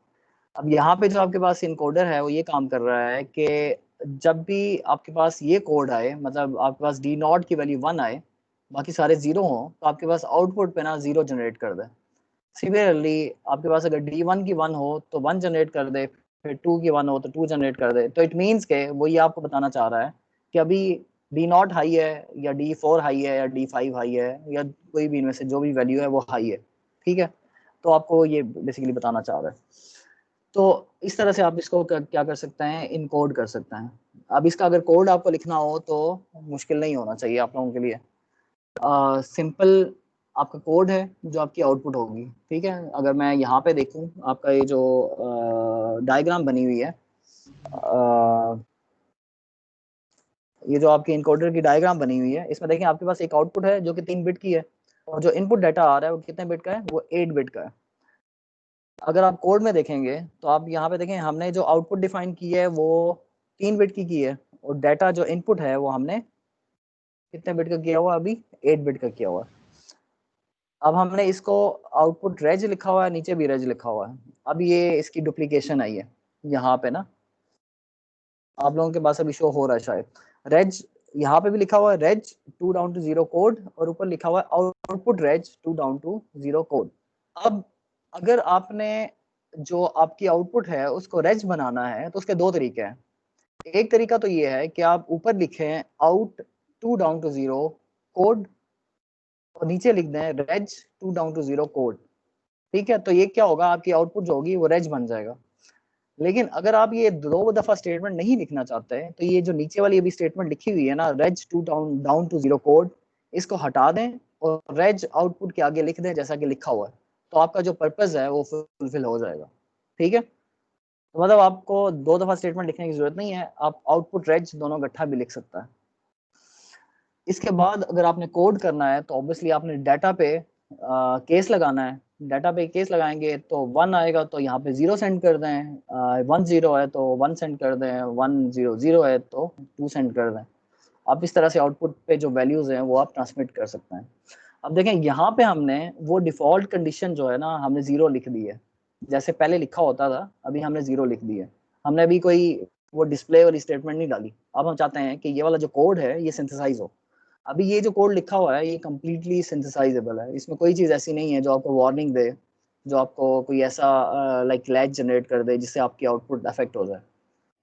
अब यहाँ पे जो आपके पास इनकोडर है वो ये काम कर रहा है कि जब भी आपके पास ये कोड आए, मतलब आपके पास डी नॉट की वैल्यू 1 आए, बाकी सारे 0 हों, तो आपके पास आउटपुट पे ना 0 जनरेट कर दे। सिमिलरली आपके पास अगर D1 की 1 हो तो 1 जनरेट कर दे, फिर 2 की 1 हो तो 2 जनरेट कर दे। तो इट मीन्स के वो ये आपको बताना चाह रहा है कि अभी D0 हाई है या D4 हाई है या D5 हाई है या कोई भी इनमें से जो भी वैल्यू है वो हाई है, ठीक है। तो आपको ये बेसिकली बताना चाह रहा है। तो इस तरह से आप इसको क्या कर सकते हैं, इनकोड कर सकते हैं। अब इसका अगर कोड आपको लिखना हो तो मुश्किल नहीं होना चाहिए आप लोगों के लिए। सिंपल आपका कोड है जो आपकी आउटपुट होगी, ठीक है। अगर मैं यहाँ पे देखूँ आपका ये जो डायग्राम बनी हुई है, ये जो आपकी इनकोडर की डायग्राम बनी हुई है, इसमें देखें आपके पास एक आउटपुट है जो कि 3 बिट की है और जो इनपुट डाटा आ रहा है वो कितने बिट का है, वो 8 बिट का है। अगर आप कोड में देखेंगे तो आप यहाँ पे देखें हमने जो आउटपुट डिफाइन की है वो 3 बिट की है और डाटा जो इनपुट है वो हमने कितने बिट का किया हुआ, अभी 8 बिट का किया हुआ। अब हमने इसको आउटपुट रेज लिखा हुआ है, नीचे भी रेज लिखा हुआ है। अब ये इसकी डुप्लीकेशन आई है यहाँ पे ना, आप लोगों के पास अभी शो हो रहा है शायद। रेज यहाँ पे भी लिखा हुआ है रेज 2 डाउन टू 0 कोड और ऊपर लिखा हुआ है output raise 2 down to 0 code. अब अगर आपने जो आपकी आउटपुट है उसको रेज बनाना है तो उसके दो तरीके हैं। एक तरीका तो ये है कि आप ऊपर लिखें आउट 2 डाउन टू 0 कोड और नीचे लिख दें रेज 2 डाउन टू 0 कोड, ठीक है। तो ये क्या होगा, आपकी आउटपुट जो होगी वो रेज बन जाएगा। लेकिन अगर आप ये 2 दफा स्टेटमेंट नहीं लिखना चाहते तो ये जो नीचे वाली अभी स्टेटमेंट लिखी हुई है ना, रेज 2 डाउन टू 0 कोड, इसको हटा दें और रेज आउटपुट के आगे लिख दें जैसा कि लिखा हुआ है, तो आपका जो पर्पस है वो फुलफिल हो जाएगा, ठीक है। तो मतलब आपको 2 दफा स्टेटमेंट लिखने की जरूरत नहीं है, आप आउटपुट रेज दोनों इकट्ठा भी लिख सकता है। इसके बाद अगर आपने कोड करना है तो ऑब्वियसली आपने डाटा पे केस लगाना है। डाटा पे केस लगाएंगे तो 1 आएगा तो यहाँ पे 0 सेंड कर दें, 1 0 है तो 1 सेंड कर दें, 1 0 0 है तो 2 सेंड कर दें। आप इस तरह से आउटपुट पे जो वैल्यूज हैं वो आप ट्रांसमिट कर सकते हैं। अब देखें यहाँ पे हमने वो डिफॉल्ट कंडीशन जो है ना हमने 0 लिख दी है, जैसे पहले लिखा होता था अभी हमने 0 लिख दी है। हमने अभी कोई वो डिस्प्ले वाली स्टेटमेंट नहीं डाली। अब हम चाहते हैं कि ये वाला जो कोड है ये सिंथेसाइज हो। अभी ये जो कोड लिखा हुआ है ये कम्प्लीटली सिंथेसाइजेबल है, इसमें कोई चीज़ ऐसी नहीं है जो आपको वार्निंग दे, जो आपको कोई ऐसा लाइक लैग जनरेट कर दे जिससे आपकी आउटपुट अफेक्ट हो जाए,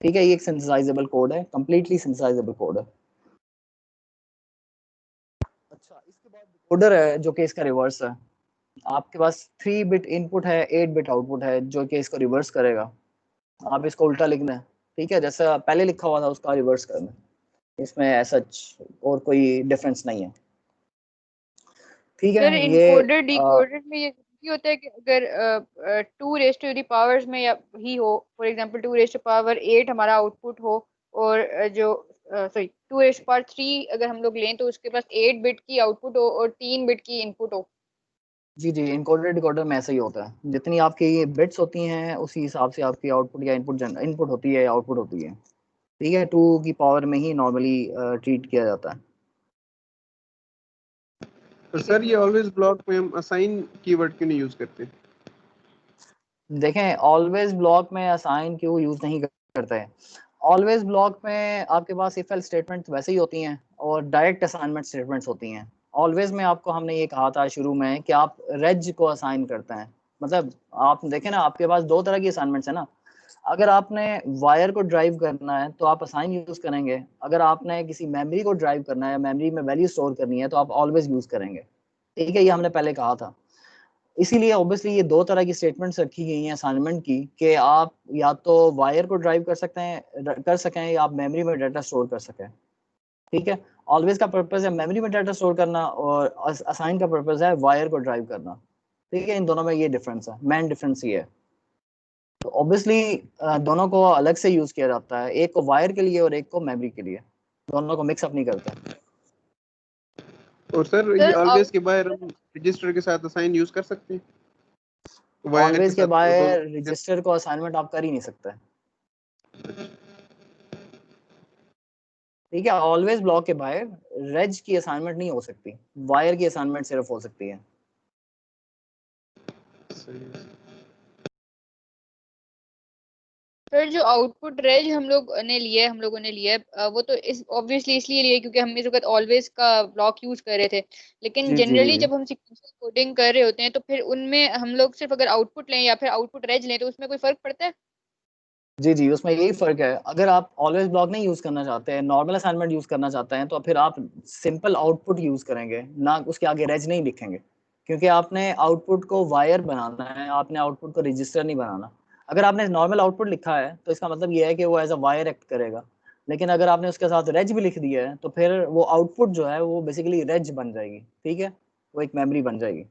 ठीक है। ये एक सिंथेसाइजेबल कोड है, कम्प्लीटली सिंथेसाइजेबल कोड है। अच्छा, इसके बाद डिकोडर है जो कि इसका रिवर्स है। आपके पास 3 बिट इनपुट है, 8 बिट आउटपुट है जो कि इसको रिवर्स करेगा। आप इसको उल्टा लिख दें, ठीक है, जैसा पहले लिखा हुआ था उसका रिवर्स कर दें, इसमें ऐसा और कोई डिफरेंस नहीं है, ठीक सर है। इनकोडर डिकोडर में ये भी होता है कि अगर 2 रेज टू द पावर्स में या ही हो, for example 2 raise to power 8 हमारा आउटपुट हो और जो सॉरी 2 रेज टू पावर 3 अगर हम लोग लें तो उसके पास 8 बिट की आउटपुट हो और 3 बिट की इनपुट हो। जी जी, इनकोडर डिकोडर में ऐसा ही होता है, जितनी आपकी बिट्स होती हैं उसी हिसाब से आपकी आउटपुट या इनपुट होती है या आउटपुट होती है, ठीक है। 2 की पावर में ही नॉर्मली ट्रीट किया जाता है। तो सर ये ऑलवेज ब्लॉक में हम असाइन कीवर्ड क्यों नहीं यूज करते? देखें ऑलवेज ब्लॉक में असाइन क्यों यूज नहीं करते हैं। ऑलवेज ब्लॉक में आपके पास इफ एल्स स्टेटमेंट वैसे ही होती हैं और डायरेक्ट असाइनमेंट स्टेटमेंट्स होती हैं। ऑलवेज में आपको हमने ये कहा था शुरू में कि आप रेज को असाइन करते हैं, मतलब आप देखें ना आपके पास 2 तरह की असाइनमेंट्स है ना। अगर आपने वायर को ड्राइव करना है तो आप असाइन यूज करेंगे, अगर आपने किसी मेमोरी को ड्राइव करना है, मेमोरी में वैल्यू स्टोर करनी है तो आप ऑलवेज यूज करेंगे, ठीक है। ये हमने पहले कहा था। इसीलिए ऑब्वियसली ये 2 तरह की स्टेटमेंट्स रखी गई हैं असाइनमेंट की कि आप या तो वायर को ड्राइव कर सकें या आप मेमोरी में डाटा स्टोर कर सकें, ठीक है। ऑलवेज का पर्पस है मेमोरी में डाटा स्टोर करना और असाइन का पर्पस है वायर को ड्राइव करना, ठीक है। इन दोनों में ये डिफरेंस है, मेन डिफरेंस ये है। तो ऑब्वियसली दोनों को अलग से यूज किया जाता है, एक को वायर के लिए और एक को मेमोरी के लिए, दोनों को मिक्स अप नहीं करते। और सर ये सर ऑलवेज के बाहर हम रजिस्टर के साथ असाइन यूज कर सकते हैं? वायर के ऑलवेज के साथ दोनों? बाहर रजिस्टर को असाइनमेंट आप कर ही नहीं सकते, ठीक है। ऑलवेज ब्लॉक के बाहर रेज की असाइनमेंट नहीं हो सकती, वायर की असाइनमेंट सिर्फ हो सकती है। सर जो आउटपुट रेज हम लोगों ने लिया है वो तो इस ऑब्वियसली इसलिए लिया है क्योंकि हम इस वक्त ऑलवेज का ब्लॉक यूज कर रहे थे, लेकिन जी जी जनरली जी। जब हम सीक्वेंशियल कोडिंग कर रहे होते हैं तो फिर उनमें हम लोग सिर्फ अगर आउटपुट लें या फिर आउटपुट रेज लें तो उसमें कोई फर्क पड़ता है? जी जी, उसमें यही फ़र्क है। अगर आप ऑलवेज ब्लॉक नहीं यूज़ करना चाहते हैं, नॉर्मल असाइनमेंट यूज़ करना चाहते हैं, तो फिर आप सिंपल आउटपुट यूज़ करेंगे, ना उसके आगे रेज नहीं लिखेंगे, क्योंकि आपने आउटपुट को वायर बनाना है, आपने आउटपुट को रजिस्टर नहीं बनाना। अगर आपने नॉर्मल आउटपुट लिखा है, तो इसका मतलब ये है कि वो एज़ अ वायर एक्ट करेगा। लेकिन अगर आपने उसके साथ रेज भी लिख दिया है, तो फिर वो आउटपुट जो है, वो बेसिकली रेज बन जाएगी, ठीक है? वो एक मेमोरी बन जाएगी।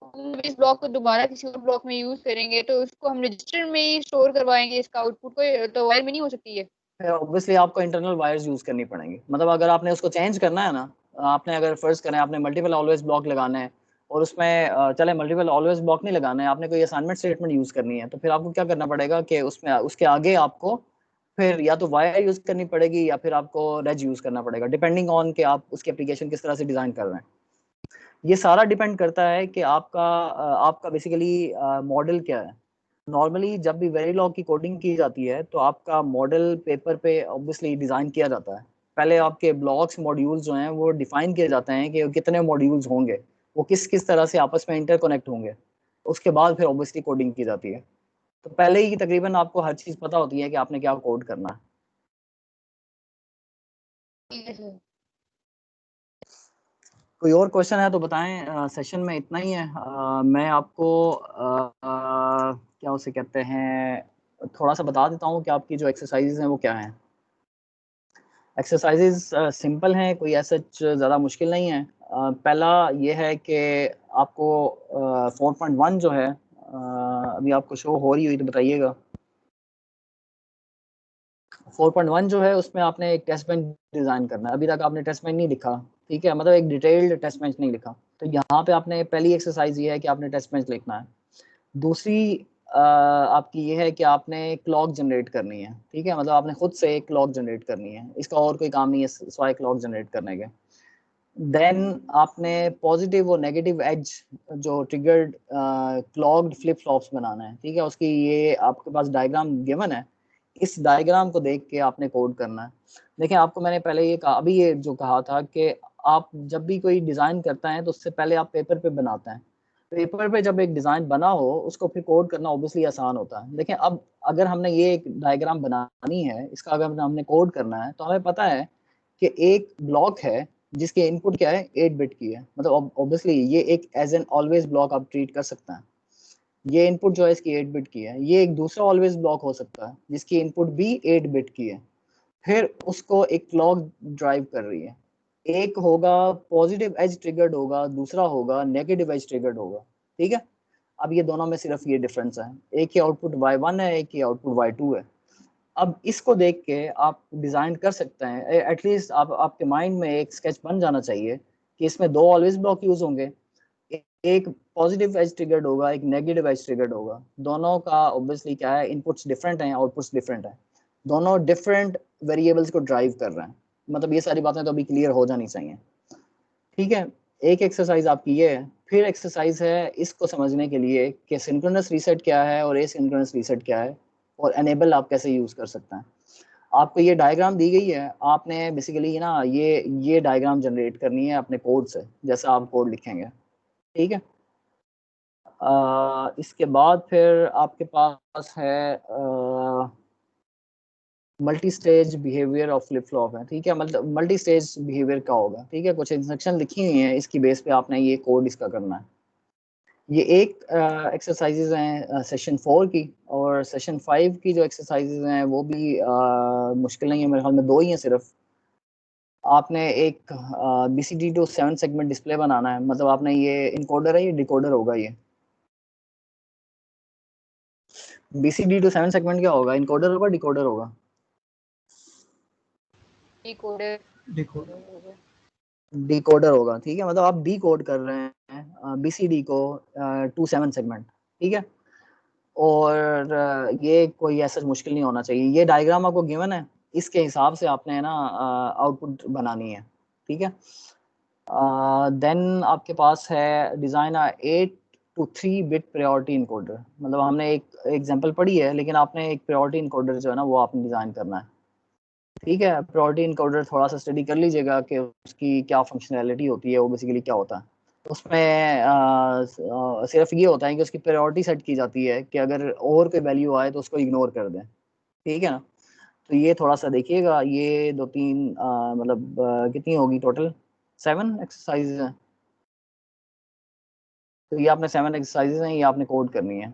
हम इस ब्लॉक को दोबारा किसी और ब्लॉक में यूज करेंगे तो उसको हम रजिस्टर में ही स्टोर करवाएंगे इसका आउटपुट को, तो वायर में नहीं हो सकती है। फिर ऑब्वियसली आपको इंटरनल वायर्स यूज़ करनी पड़ेंगी। मतलब अगर आपने उसको चेंज करना है ना, आपने अगर फ़र्ज़ करें आपने मल्टीपल ऑलवेज़ ब्लॉक लगाना है और उसमें चले मल्टीपल ऑलवेज़ ब्लॉक नहीं लगाना है, आपने कोई असाइनमेंट स्टेटमेंट यूज़ करनी है, तो फिर आपको क्या करना पड़ेगा कि उसमें उसके आगे आपको फिर या तो वायर यूज़ करनी पड़ेगी या फिर आपको रेज यूज़ करना पड़ेगा, डिपेंडिंग ऑन कि आप उसकी एप्लीकेशन किस तरह से डिज़ाइन कर रहे हैं। ये सारा डिपेंड करता है कि आपका बेसिकली मॉडल क्या है। नॉर्मली जब भी वेरिलॉग की कोडिंग की जाती है, तो आपका मॉडल पेपर पे ऑब्वियसली डिज़ाइन किया जाता है। पहले आपके ब्लॉक्स, मॉड्यूल्स जो हैं, वो डिफ़ाइन किए जाते हैं कि कितने मॉड्यूल्स होंगे, वो किस-किस तरह से आपस में इंटरकनेक्ट होंगे। उसके बाद फिर ऑब्वियसली कोडिंग की जाती है। तो पहले ही तकरीबन आपको हर चीज़ पता होती है कि आपने क्या कोड करना है। ठीक है सर। कोई और क्वेश्चन है तो बताएँ, सेशन में इतना ही है। मैं आपको क्या उसे कहते हैं, थोड़ा-सा बता देता हूँ कि आपकी जो एक्सरसाइज़ेज़ हैं, वो क्या हैं। एक्सरसाइजेज़ सिंपल हैं, कोई ऐसा ज़्यादा मुश्किल नहीं है। पहला ये है कि आपको 4.1 जो है, अभी आपको शो हो रही हुई तो बताइएगा। 4.1 जो है उसमें आपने एक टेस्ट बेंच डिज़ाइन करना है। अभी तक आपने टेस्ट बेंच नहीं लिखा, ठीक है? मतलब एक डिटेल्ड टेस्ट बेंच नहीं लिखा। तो यहाँ पे आपने पहली एक्सरसाइज़ ये है कि आपने टेस्ट बेंच लिखना है। दूसरी आपकी ये है कि आपने क्लॉक जनरेट करनी है, ठीक है? मतलब आपने खुद से एक क्लॉक जनरेट करनी है। इसका और कोई काम नहीं है सिवाय क्लॉक जनरेट करने के। देन आपने पॉजिटिव और नेगेटिव एज जो ट्रिगर्ड क्लॉक्ड फ्लिप फ्लॉप्स बनाना है, ठीक है? उसकी ये आपके पास डायग्राम गिवन है। इस डायग्राम को देख के आपने कोड करना है। देखिए, आपको मैंने पहले ये कहा, अभी ये जो कहा था कि आप जब भी कोई डिज़ाइन करता है तो उससे पहले आप पेपर पे बनाते हैं। पेपर पे जब एक डिज़ाइन बना हो, उसको फिर कोड करना ऑब्वियसली आसान होता है। देखिए, अब अगर हमने ये एक डायग्राम बनानी है, इसका अगर हमने कोड करना है, तो हमें पता है कि एक ब्लॉक है जिसकी इनपुट क्या है, 8 बिट की है। मतलब ऑब्वियसली ये एक एज़ एन ऑलवेज़ ब्लॉक आप ट्रीट कर सकते हैं। ये इनपुट जो है इसकी 8 बिट की है। ये एक दूसरा ऑलवेज़ ब्लॉक हो सकता है जिसकी इनपुट भी 8 बिट की है। फिर उसको एक क्लॉक ड्राइव कर रही है। एक होगा पॉजिटिव एज ट्रिगर्ड होगा, दूसरा होगा नेगेटिव एज ट्रिगर्ड होगा, ठीक है? अब ये दोनों में सिर्फ ये डिफरेंस है, एक की आउटपुट y1 है, एक की आउटपुट y2 है। अब इसको देख के आप डिज़ाइन कर सकते हैं, एटलीस्ट आप आपके माइंड में एक स्केच बन जाना चाहिए कि इसमें 2 ऑलवेज़ ब्लॉक यूज़ होंगे। एक पॉजिटिव एज ट्रिगर्ड होगा, एक नेगेटिव एज ट्रिगर्ड होगा। दोनों का ऑब्वियसली क्या है, इनपुट्स डिफरेंट हैं, आउटपुट्स डिफरेंट हैं। दोनों डिफरेंट वेरिएबल्स को ड्राइव कर रहे हैं। मतलब ये सारी बातें तो अभी क्लियर हो जानी चाहिए, ठीक है? एक एक्सरसाइज आपकी ये है। फिर एक्सरसाइज है इसको समझने के लिए कि सिंक्रोनस रीसेट क्या है और एसिंक्रोनस रीसेट क्या है और एनेबल आप कैसे यूज़ कर सकते हैं। आपको ये डायग्राम दी गई है, आपने बेसिकली ना ये डायग्राम जनरेट करनी है अपने कोड से, जैसा आप कोड लिखेंगे, ठीक है? इसके बाद फिर आपके पास है multi stage behaviour of flip flop है, ठीक है? मतलब मल्टी स्टेज बिहेवियर क्या होगा, ठीक है? कुछ इंस्ट्रक्शन लिखी हुई हैं, इसकी बेस पे आपने ये कोड इसका करना है। ये एक एक्सरसाइजेज हैं सेशन 4 की, और सेशन 5 की जो एक्सरसाइजेज हैं वो भी मुश्किल नहीं है, मेरे ख्याल में 2 ही हैं सिर्फ। आपने एक BCD टू 7 सेगमेंट डिस्प्ले बनाना है। मतलब आपने ये इनकोडर है, ये डिकोडर होगा ये। BCD टू 7 सेगमेंट क्या होगा, इनकोडर होगा, डिकोडर होगा? डिकोडर। डिकोडर। डिकोडर होगा, ठीक है? मतलब आप डिकोड कर रहे हैं BCD को टू 7 सेगमेंट, ठीक है? और ये कोई ऐसा मुश्किल नहीं होना चाहिए। ये डायग्राम आपको गिवन है, इसके हिसाब से आपने ना आउटपुट बनानी है, ठीक है? देन आपके पास है design 8 to 3 bit priority encoder. मतलब हमने एक एग्जांपल पढ़ी है, लेकिन आपने एक प्रायोरिटी इनकोडर जो है ना वो आपने डिज़ाइन करना है, ठीक है? प्रायोरिटी इनकोडर थोड़ा सा स्टडी कर लीजिएगा कि उसकी क्या फंक्शनैलिटी होती है, वो बेसिकली क्या होता है। उसमें सिर्फ ये होता है कि उसकी प्रायोरिटी सेट की जाती है कि अगर और कोई वैल्यू आए तो उसको इग्नोर कर दें, ठीक है ना। तो ये थोड़ा सा देखिएगा, ये 2-3 मतलब कितनी होगी टोटल, 7 एक्सरसाइजेज हैं। तो ये आपने 7 एक्सरसाइजेज हैं, ये आपने कोड करनी है।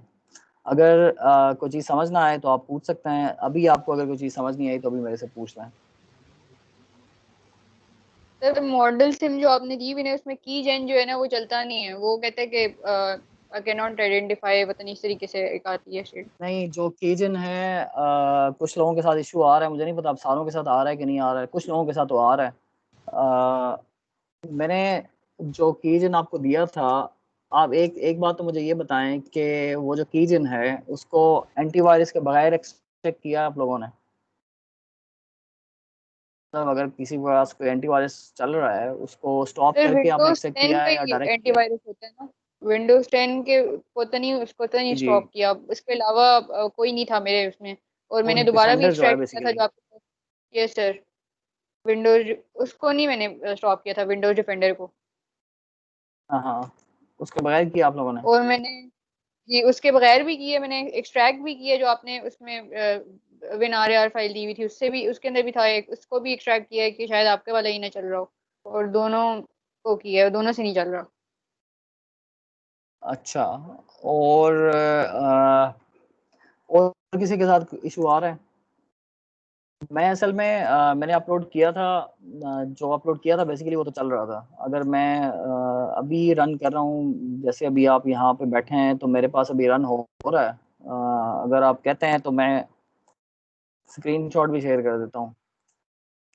अगर कोई चीज़ समझ ना आए तो आप पूछ सकते हैं। अभी आपको अगर कोई चीज़ समझ नहीं आई तो अभी मेरे से पूछ लें। सर मॉडल सिम जो आपने दी हुई है उसमें की जेन जो है ना वो चलता नहीं है, वो कहते हैं कि कैन नॉट आइडेंटिफाई, पता नहीं इस तरीके से एक आती है शेड। नहीं, जो कीजन है कुछ लोगों के साथ इशू आ रहा है, मुझे नहीं पता अब सारों के साथ आ रहा है कि नहीं आ रहा है, कुछ लोगों के साथ तो आ रहा है। मैंने जो कीजन आपको दिया था, आप एक एक बात तो मुझे ये बताएं कि वो जो कीजन है उसको एंटीवायरस के बगैर एक्सट्रैक्ट किया आप लोगों ने? मतलब अगर किसी के पास कोई एंटीवायरस चल रहा है उसको स्टॉप सर करके आपने विंडोज एक्सट्रैक्ट 10 किया पे है या डायरेक्ट किया? एंटीवायरस होता है ना, विंडोज 10 के को तो नहीं जी, स्टॉप किया, इसके अलावा कोई नहीं था मेरे उसमें। और वो मैंने दोबारा भी डिफेंडर जो है एक्सट्रैक्ट किया था बेसिकली। जो आपको। यस सर, विंडोज उसको नहीं मैंने स्टॉप किया था, विंडोज डिफेंडर को। हाँ हाँ, उसके बगैर किया आप लोगों ने? और मैंने ये उसके बगैर भी किए, मैंने एक्सट्रैक्ट भी किया जो आपने उसमें विन आर आर फाइल दी हुई थी उससे भी, उसके अंदर भी था एक, उसको भी एक्सट्रैक्ट किया है कि शायद आपके वाला ही ना चल रहा हो। और दोनों को किया है, दोनों से नहीं चल रहा। अच्छा, और किसी के साथ इशू आ रहा है? मैं असल में मैंने अपलोड किया था, जो अपलोड किया था बेसिकली वो तो चल रहा था। अगर मैं अभी रन कर रहा हूँ, जैसे अभी आप यहाँ पे बैठे हैं तो मेरे पास अभी रन हो रहा है। अगर आप कहते हैं तो मैं स्क्रीनशॉट भी शेयर कर देता हूँ,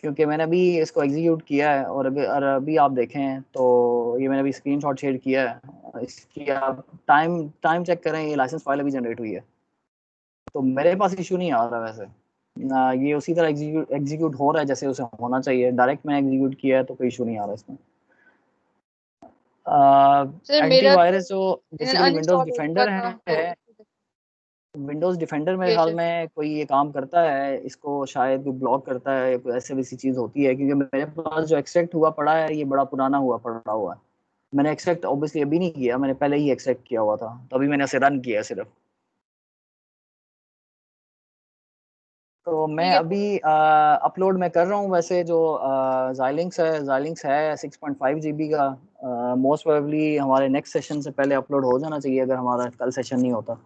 क्योंकि मैंने अभी इसको एग्जीक्यूट किया है। और अभी आप देखें तो ये मैंने अभी स्क्रीनशॉट शेयर किया है इसकी, आप टाइम टाइम चेक करें, ये लाइसेंस फाइल अभी जनरेट हुई है। तो मेरे पास इशू नहीं आ रहा वैसे। ये उसी तरह एग्जीक्यूट हो रहा है जैसे उसे होना चाहिए। डायरेक्ट मैंने एग्जीक्यूट किया है तो कोई इशू नहीं आ रहा इसमें। सर मेरा तो एंटीवायरस जो बेसिकली विंडोज अनइंस्टॉल हो चुका डिफेंडर था तो है, विंडोज डिफेंडर मेरे ये ख्याल सर। में कोई ये काम करता है, इसको शायद कोई ब्लॉक करता है या कोई ऐसे वैसी चीज़ होती है। क्योंकि मेरे पास जो एक्सट्रैक्ट हुआ पड़ा है ये बड़ा पुराना हुआ पड़ा हुआ है। मैंने एक्सट्रैक्ट ऑब्वियसली अभी नहीं किया, मैंने पहले ही एक्सट्रैक्ट किया हुआ था, तो अभी मैंने उसे रन किया सिर्फ। तो मैं ठीक है अभी अपलोड मैं कर रहा हूँ वैसे। जो Xilinx है 6.5 GB का। मोस्ट प्रोबेबली हमारे नेक्स्ट सेशन से पहले अपलोड हो जाना चाहिए, अगर हमारा कल सेशन नहीं होता।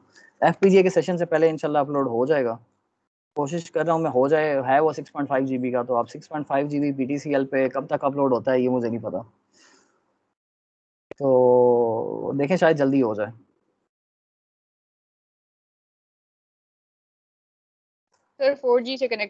FPGA के सेशन से पहले इंशाल्लाह अपलोड हो जाएगा। कोशिश कर रहा हूँ मैं हो जाए। है वो 6.5 GB का, तो आप 6.5 GB PTCL पे कब तक अपलोड होता है ये मुझे नहीं पता, तो देखें शायद जल्दी हो जाए। सर 4G से कनेक्ट